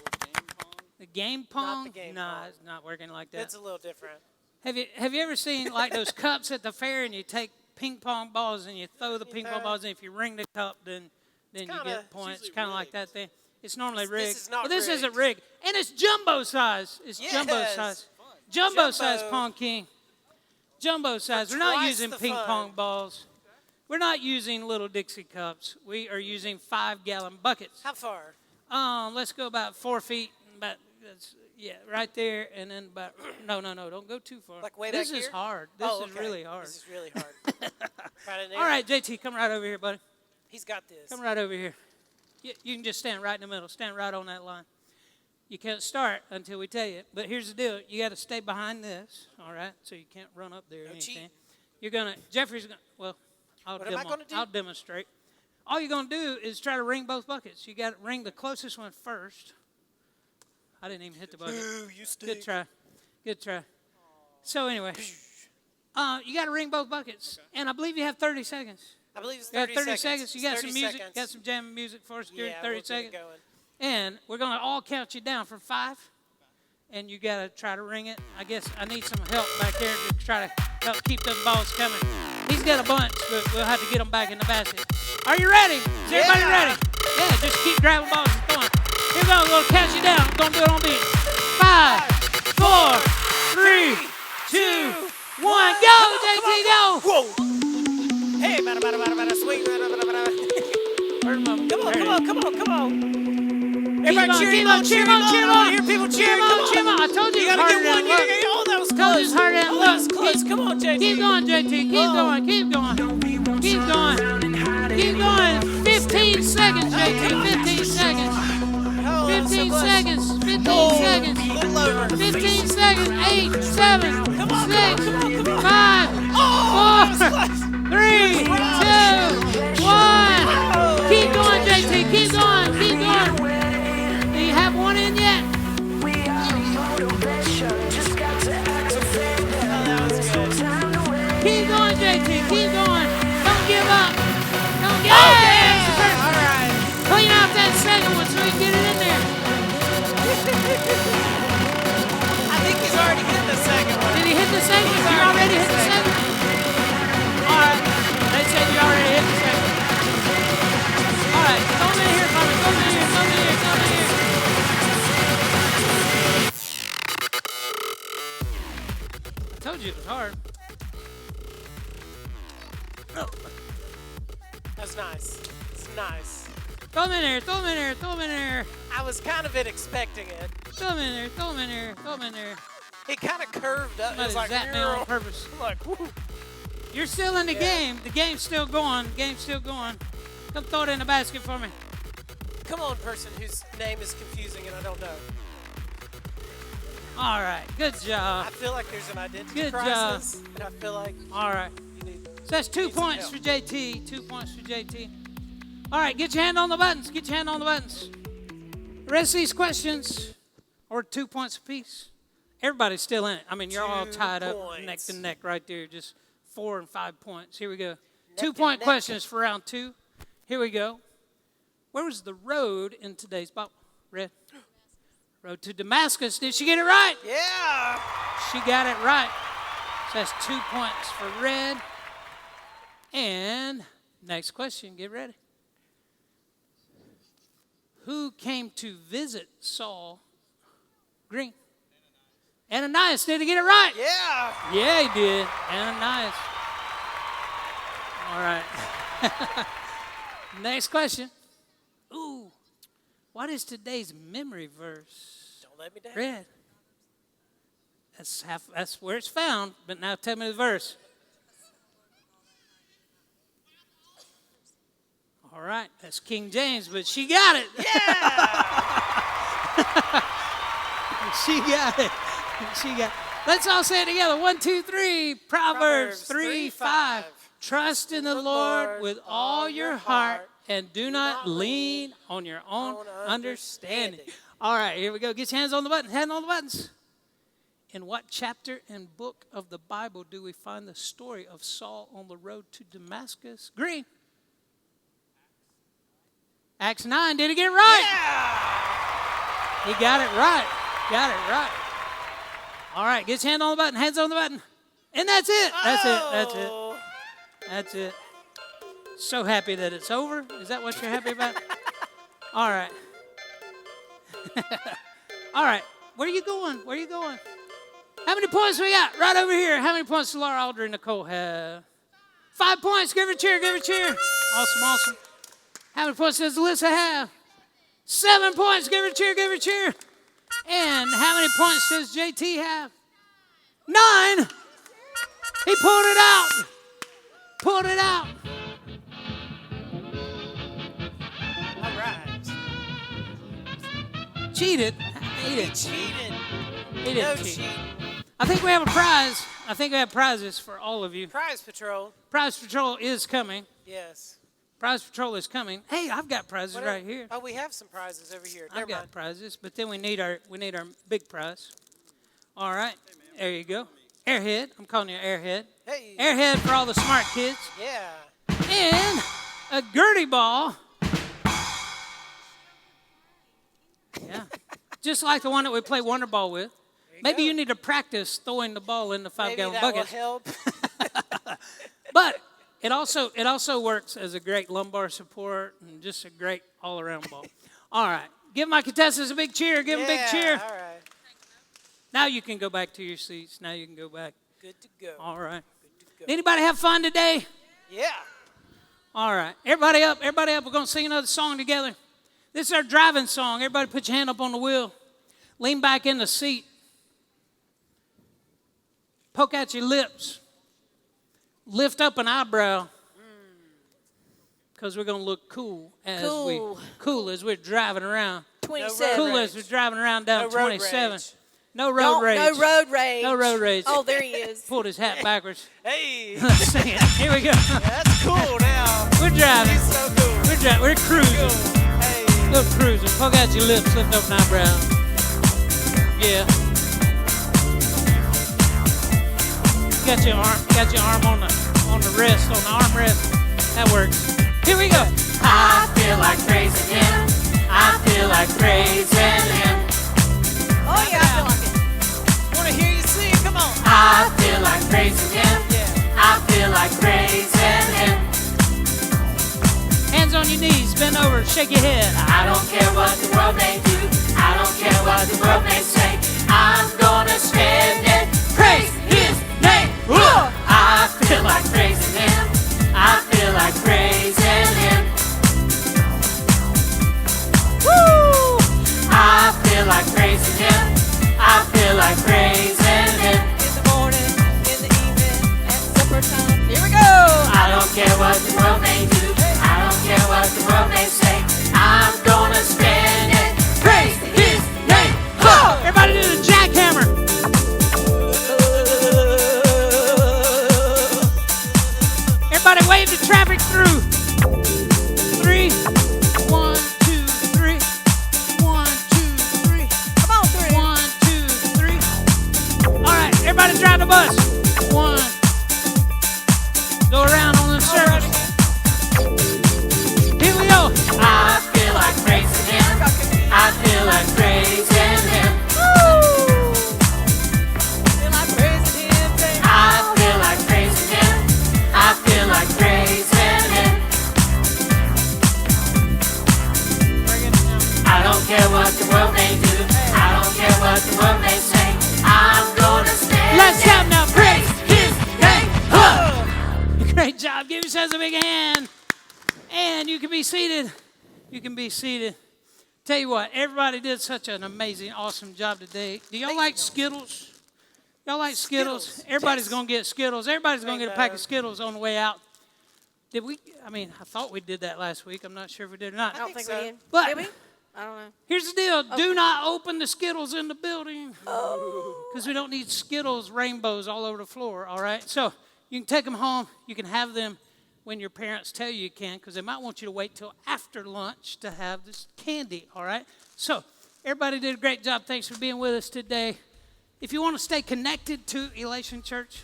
[SPEAKER 5] like the old game pong?
[SPEAKER 4] The game pong?
[SPEAKER 2] the game
[SPEAKER 4] nah,
[SPEAKER 2] pong.
[SPEAKER 4] it's not working like that.
[SPEAKER 2] It's a little different.
[SPEAKER 4] Have you ever seen like those cups at the fair and you take ping pong balls and you throw the ping pong balls and if you ring the cup then you
[SPEAKER 2] kinda-
[SPEAKER 4] get
[SPEAKER 2] it's
[SPEAKER 4] points,
[SPEAKER 5] usually
[SPEAKER 4] kind of like
[SPEAKER 5] rigged.
[SPEAKER 4] that thing. It's normally
[SPEAKER 2] This
[SPEAKER 4] rigged.
[SPEAKER 2] is not
[SPEAKER 4] Well, this isn't
[SPEAKER 2] rigged.
[SPEAKER 4] rigged. And it's jumbo size. It's jumbo
[SPEAKER 2] Yes.
[SPEAKER 4] size. Jumbo size Pong King. Jumbo size. We're not
[SPEAKER 2] twice
[SPEAKER 4] using
[SPEAKER 2] the
[SPEAKER 4] ping
[SPEAKER 2] fun.
[SPEAKER 4] pong balls. We're not using little Dixie cups. We are using 5-gallon buckets.
[SPEAKER 2] How far?
[SPEAKER 4] Let's go about 4 feet. Right there, and then about no, don't go too far.
[SPEAKER 2] Like way
[SPEAKER 4] this
[SPEAKER 2] back
[SPEAKER 4] is
[SPEAKER 2] here?
[SPEAKER 4] hard. This
[SPEAKER 2] Oh,
[SPEAKER 4] is
[SPEAKER 2] okay.
[SPEAKER 4] really hard.
[SPEAKER 2] This is really hard. Right in there.
[SPEAKER 4] All right, JT, come right over here, buddy.
[SPEAKER 2] He's got this.
[SPEAKER 4] Come right over here. You can just stand right in the middle. Stand right on that line. You can't start until we tell you. But here's the deal. You got to stay behind this, all right? So you can't run up there or anything.
[SPEAKER 2] cheating.
[SPEAKER 4] You're going to, Jeffrey's going to, well,
[SPEAKER 2] What am I gonna do?
[SPEAKER 4] I'll demonstrate. All you're going to do is try to ring both buckets. You got to ring the closest one first. I didn't even hit the bucket.
[SPEAKER 2] Ooh, you stink.
[SPEAKER 4] Good try. Good try. So anyway, you got to ring both buckets. And I believe you have 30 seconds.
[SPEAKER 2] I believe it's
[SPEAKER 4] You got
[SPEAKER 2] 30
[SPEAKER 4] seconds. You got
[SPEAKER 2] 30
[SPEAKER 4] some music.
[SPEAKER 2] seconds.
[SPEAKER 4] Got some jamming music for us during
[SPEAKER 2] Yeah,
[SPEAKER 4] 30
[SPEAKER 2] we'll
[SPEAKER 4] seconds.
[SPEAKER 2] Get it going.
[SPEAKER 4] And we're going to all count you down from 5. And you got to try to ring it. I guess I need some help back there to try to help keep them balls coming. He's got a bunch, but we'll have to get them back in the basket. Are you ready? Is everybody ready? Yeah, just keep grabbing balls and going. Here we go. We're going to count you down. We're going to do it on beat. 5, 4, 3, 2, 1. Go, JT, go.
[SPEAKER 2] Whoa! Hey, bada, swing, bada. Come on. Everybody cheer him on.
[SPEAKER 4] Cheer him on.
[SPEAKER 2] I hear people cheering.
[SPEAKER 4] Cheer him on. I told you
[SPEAKER 2] You
[SPEAKER 4] it's
[SPEAKER 2] gotta
[SPEAKER 4] harder
[SPEAKER 2] get one.
[SPEAKER 4] than it looks.
[SPEAKER 2] Oh, that was
[SPEAKER 4] Told you
[SPEAKER 2] close.
[SPEAKER 4] it's harder than it
[SPEAKER 2] Oh, that was
[SPEAKER 4] looks.
[SPEAKER 2] close. Come on, JT.
[SPEAKER 4] Keep going, JT. Keep going. Keep going. 15 seconds, JT. 15 seconds.
[SPEAKER 2] Oh, that was so
[SPEAKER 4] 15
[SPEAKER 2] close.
[SPEAKER 4] seconds. 15
[SPEAKER 2] Oh,
[SPEAKER 4] seconds.
[SPEAKER 2] a little over.
[SPEAKER 4] 15 seconds. 8, 7, 6,
[SPEAKER 2] Come on.
[SPEAKER 4] 5,
[SPEAKER 2] Oh,
[SPEAKER 4] 4,
[SPEAKER 2] that was close.
[SPEAKER 4] 3, 2, 1. Keep going, JT. Keep going. Do you have one in yet? Keep going, JT. Keep going. Don't give up. Don't give up.
[SPEAKER 2] All right.
[SPEAKER 4] Clean out that second one so we can get it in there.
[SPEAKER 2] I think he's already hit the second one.
[SPEAKER 4] Did he hit the second? You already hit the second? All right. They said you already hit the second. All right. Come in here, Carmen. Come in here. I told you it was hard.
[SPEAKER 2] That's nice. It's nice.
[SPEAKER 4] Throw him in there.
[SPEAKER 2] I was kind of expecting it.
[SPEAKER 4] Throw him in there.
[SPEAKER 2] It kind of curved up. It was like,
[SPEAKER 4] Zap me on purpose.
[SPEAKER 2] like, woo.
[SPEAKER 4] You're still in the game. The game's still going. Come throw it in the basket for me.
[SPEAKER 2] Come on, person whose name is confusing and I don't know.
[SPEAKER 4] All right. Good job.
[SPEAKER 2] I feel like there's an identity
[SPEAKER 4] Good
[SPEAKER 2] crisis, and I feel like
[SPEAKER 4] All right.
[SPEAKER 2] you need.
[SPEAKER 4] So that's 2
[SPEAKER 2] Need some
[SPEAKER 4] points
[SPEAKER 2] help.
[SPEAKER 4] for JT. 2 points for JT. All right. Get your hand on the buttons. The rest of these questions are 2 points apiece. Everybody's still in it. I mean, you're all
[SPEAKER 2] 2
[SPEAKER 4] tied up
[SPEAKER 2] points.
[SPEAKER 4] neck to neck right there. Just 4 and 5 points. Here we go.
[SPEAKER 2] to
[SPEAKER 4] 2-point
[SPEAKER 2] neck.
[SPEAKER 4] questions for round 2. Here we go. Where was the road in today's Bible? Red. Road to Damascus. Did she get it right?
[SPEAKER 2] Yeah.
[SPEAKER 4] She got it right. So that's 2 points for red. And next question. Get ready. Who came to visit Saul? Green. Ananias. Did he get it right?
[SPEAKER 2] Yeah.
[SPEAKER 4] Yeah, he did. Ananias. All right. Next question. Ooh. What is today's memory verse?
[SPEAKER 2] Don't let me down.
[SPEAKER 4] Red. That's where it's found, but now tell me the verse. All right, that's King James, but she got it.
[SPEAKER 2] Yeah.
[SPEAKER 4] She got it. Let's all say it together. 1, 2, 3. Proverbs 3, 5. Trust in the Lord with all your heart and do not lean on your own understanding. All right, here we go. Get your hands on the button. Hand on the buttons. In what chapter and book of the Bible do we find the story of Saul on the road to Damascus? Green. Acts 9. Did he get it right?
[SPEAKER 2] Yeah.
[SPEAKER 4] He got it right. All right, get your hand on the button. Hands on the button. And that's it.
[SPEAKER 2] Oh.
[SPEAKER 4] That's it. So happy that it's over. Is that what you're happy about? All right. All right. Where are you going? How many points we got? Right over here. How many points does Laura, Audrey, and Nicole have? 5 points. Give her a cheer. Give her a cheer. Awesome, awesome. How many points does Alyssa have? 7 points. Give her a cheer. Give her a cheer. And how many points does JT have? 9. He pulled it out. Pulled it out.
[SPEAKER 3] All right.
[SPEAKER 4] Cheated. He didn't.
[SPEAKER 3] Cheated.
[SPEAKER 4] He didn't
[SPEAKER 3] No
[SPEAKER 4] cheat.
[SPEAKER 3] cheating.
[SPEAKER 4] I think we have a prize. I think we have prizes for all of you.
[SPEAKER 3] Prize Patrol.
[SPEAKER 4] Prize Patrol is coming.
[SPEAKER 3] Yes.
[SPEAKER 4] Prize Patrol is coming. Hey, I've got prizes
[SPEAKER 3] What
[SPEAKER 4] right
[SPEAKER 3] are-
[SPEAKER 4] here.
[SPEAKER 3] Oh, we have some prizes over here.
[SPEAKER 4] I've
[SPEAKER 3] Never
[SPEAKER 4] got
[SPEAKER 3] mind.
[SPEAKER 4] prizes, but then we need our big prize. All right, there you go. Airhead. I'm calling you Airhead.
[SPEAKER 3] Hey.
[SPEAKER 4] Airhead for all the smart kids.
[SPEAKER 3] Yeah.
[SPEAKER 4] And a Gertie ball. Yeah, just like the one that we play Wonder Ball with. Maybe you need to practice throwing the ball in the
[SPEAKER 3] Maybe
[SPEAKER 4] 5-gallon
[SPEAKER 3] that
[SPEAKER 4] bucket.
[SPEAKER 3] will help.
[SPEAKER 4] But it also works as a great lumbar support and just a great all-around ball. All right. Give my contestants a big cheer. Give them a big cheer.
[SPEAKER 3] All right.
[SPEAKER 4] Now you can go back to your seats. Now you can go back.
[SPEAKER 3] Good to go.
[SPEAKER 4] All right.
[SPEAKER 3] Good to go.
[SPEAKER 4] Anybody have fun today?
[SPEAKER 3] Yeah.
[SPEAKER 4] All right. Everybody up. Everybody up. We're going to sing another song together. This is our driving song. Everybody put your hand up on the wheel. Lean back in the seat. Poke out your lips. Lift up an eyebrow. Because we're going to look cool as we're driving around.
[SPEAKER 2] 27.
[SPEAKER 4] Cool as we're driving around down
[SPEAKER 3] No road
[SPEAKER 4] 27.
[SPEAKER 3] rage.
[SPEAKER 4] No road rage.
[SPEAKER 2] No road rage.
[SPEAKER 4] No road rage.
[SPEAKER 2] Oh, there he is.
[SPEAKER 4] Pulled his hat backwards.
[SPEAKER 3] Hey.
[SPEAKER 4] Let's sing it. Here we go.
[SPEAKER 3] That's cool now.
[SPEAKER 4] We're driving.
[SPEAKER 3] He's so cool.
[SPEAKER 4] We're driving. We're cruising.
[SPEAKER 3] Cool. Hey.
[SPEAKER 4] Little cruising. Poke out your lips. Lift up an eyebrow. Yeah. Got your arm on the wrist, on the armrest. That works. Here we go.
[SPEAKER 1] I feel like praising him. I feel like praising him.
[SPEAKER 2] Oh, yeah, I feel like it.
[SPEAKER 3] Want to hear you sing? Come on.
[SPEAKER 1] I feel like praising him.
[SPEAKER 3] Yeah.
[SPEAKER 1] I feel like praising him.
[SPEAKER 4] Hands on your knees. Bend over. Shake your head.
[SPEAKER 1] I don't care what the world may do. I don't care what the world may say. I'm gonna stand and praise his name. Whoa! I feel like praising him. I feel like praising him. Woo! I feel like praising him. I feel like praising him.
[SPEAKER 2] In the morning, in the evening, at supper time. Here we go.
[SPEAKER 1] I don't care what the world may do. I don't care what the world may say. I'm gonna stand and praise his name. Huh!
[SPEAKER 4] Everybody do the jackhammer. Everybody wave the traffic through. 3, 1, 2, 3. 1, 2, 3.
[SPEAKER 2] Come on, 3.
[SPEAKER 4] 1, 2, 3. All right, everybody drive the bus. 1. Go around on the circle. Here we go.
[SPEAKER 1] I feel like praising him. I feel like praising him.
[SPEAKER 2] Feel like praising him.
[SPEAKER 1] I feel like praising him. I feel like praising him. I don't care what the world may do. I don't care what the world may say. I'm gonna stand.
[SPEAKER 4] Let's
[SPEAKER 1] and
[SPEAKER 4] have now.
[SPEAKER 1] praise his name. Huh!
[SPEAKER 4] Great job. Give yourselves a big hand. And you can be seated. You can be seated. Tell you what, everybody did such an amazing, awesome job today. Do y'all like Skittles? Y'all like Skittles? Everybody's
[SPEAKER 3] Yes.
[SPEAKER 4] going to get Skittles. Everybody's going to get a pack of
[SPEAKER 3] Bingo.
[SPEAKER 4] Skittles on the way out. Did we? I mean, I thought we did that last week. I'm not sure if we did or not.
[SPEAKER 2] I don't think
[SPEAKER 3] so.
[SPEAKER 2] we did.
[SPEAKER 4] But-
[SPEAKER 2] Did we? I don't know.
[SPEAKER 4] Here's the deal. Do not open the Skittles in the building. Because we don't need Skittles rainbows all over the floor, all right? So you can take them home. You can have them when your parents tell you can, because they might want you to wait till after lunch to have this candy, all right? So everybody did a great job. Thanks for being with us today. If you want to stay connected to Elation Church,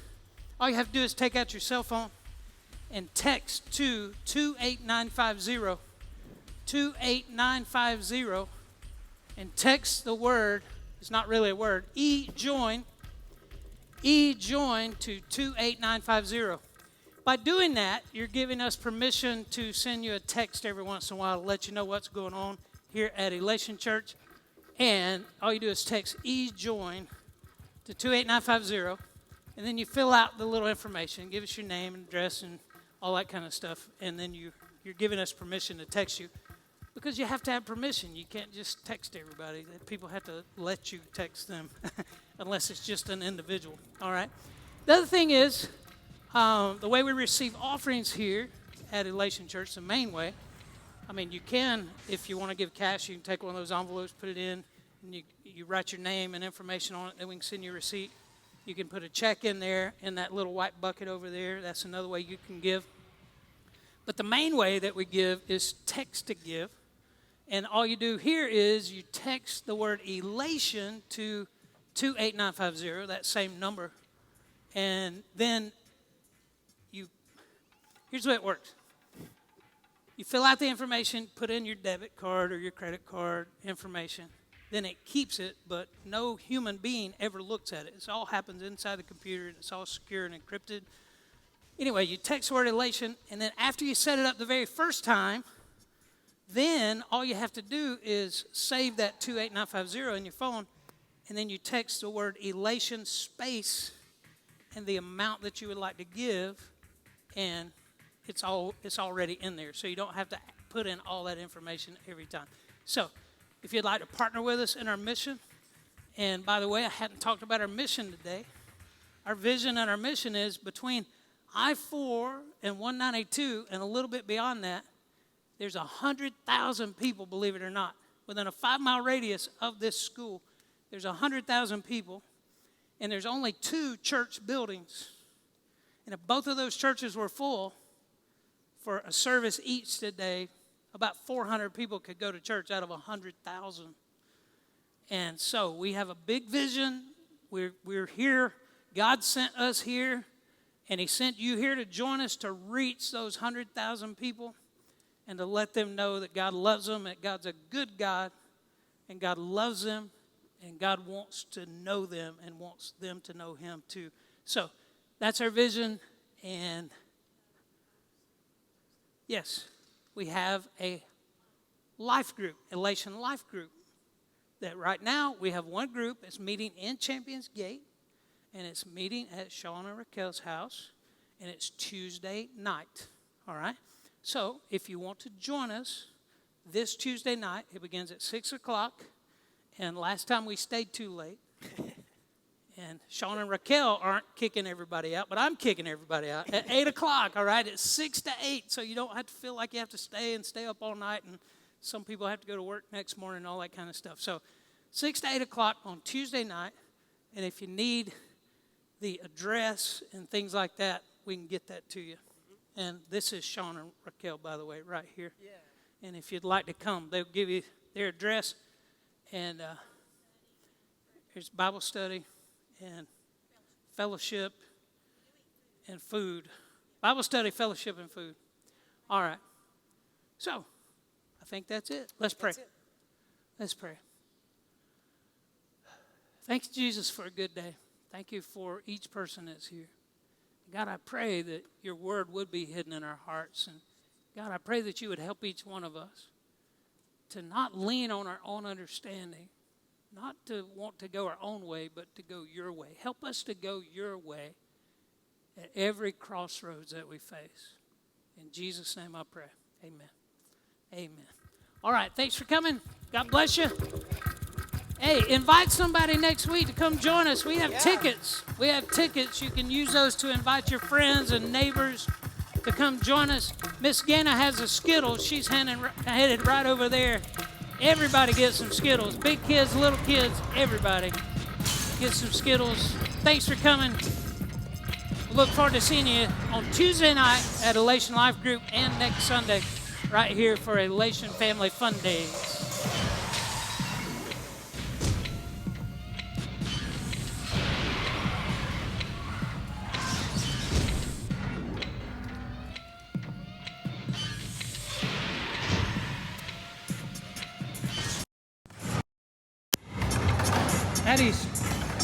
[SPEAKER 4] all you have to do is take out your cell phone and text to 28950. 28950 and text the word, it's not really a word, E-join to 28950. By doing that, you're giving us permission to send you a text every once in a while to let you know what's going on here at Elation Church. And all you do is text E-join to 28950, and then you fill out the little information. Give us your name and address and all that kind of stuff, and then you're giving us permission to text you, because you have to have permission. You can't just text everybody. People have to let you text them unless it's just an individual, all right? The other thing is, the way we receive offerings here at Elation Church, the main way, I mean, you can, if you want to give cash, you can take one of those envelopes, put it in, and you write your name and information on it, then we can send you a receipt. You can put a check in there in that little white bucket over there. That's another way you can give. But the main way that we give is text to give. And all you do here is you text the word elation to 28950, that same number. And then here's the way it works. You fill out the information, put in your debit card or your credit card information. Then it keeps it, but no human being ever looks at it. It all happens inside the computer, and it's all secure and encrypted. Anyway, you text the word elation, and then after you set it up the very first time, then all you have to do is save that 28950 in your phone, and then you text the word elation space and the amount that you would like to give, and it's already in there. So you don't have to put in all that information every time. So if you'd like to partner with us in our mission, and by the way, I hadn't talked about our mission today. Our vision and our mission is between I-4 and 192 and a little bit beyond that, there's 100,000 people, believe it or not. Within a 5-mile radius of this school, there's 100,000 people, and there's only 2 church buildings. And if both of those churches were full for a service each today, about 400 people could go to church out of 100,000. And so we have a big vision. We're here. God sent us here, and he sent you here to join us to reach those 100,000 people and to let them know that God loves them, that God's a good God, and God loves them, and God wants to know them and wants them to know him too. So that's our vision, and yes, we have a life group, Elation Life Group, that right now we have one group that's meeting in Champions Gate, and it's meeting at Sean and Raquel's house, and it's Tuesday night, all right? So if you want to join us this Tuesday night, it begins at 6 o'clock, and last time we stayed too late, and Sean and Raquel aren't kicking everybody out, but I'm kicking everybody out at 8 o'clock, all right? It's 6 to 8, so you don't have to feel like you have to stay up all night, and some people have to go to work next morning and all that kind of stuff. So 6 to 8 o'clock on Tuesday night, and if you need the address and things like that, we can get that to you. And this is Sean and Raquel, by the way, right here. Yeah. And if you'd like to come, they'll give you their address, and there's Bible study and fellowship and food. Bible study, fellowship, and food. All right. So I think that's it. Let's pray. Let's pray. Thank you, Jesus, for a good day. Thank you for each person that's here. God, I pray that your word would be hidden in our hearts. And God, I pray that you would help each one of us to not lean on our own understanding, not to want to go our own way, but to go your way. Help us to go your way at every crossroads that we face. In Jesus' name I pray. Amen. Amen. All right, thanks for coming. God bless you. Hey, invite somebody next week to come join us. We have tickets. We have tickets. You can use those to invite your friends and neighbors to come join us. Miss Ganna has a Skittles. She's headed right over there. Everybody gets some Skittles. Big kids, little kids, everybody gets some Skittles. Thanks for coming. We look forward to seeing you on Tuesday night at Elation Life Group and next Sunday right here for Elation Family Fundays.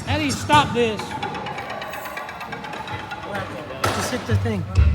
[SPEAKER 4] How do you stop this?
[SPEAKER 3] Just hit the thing.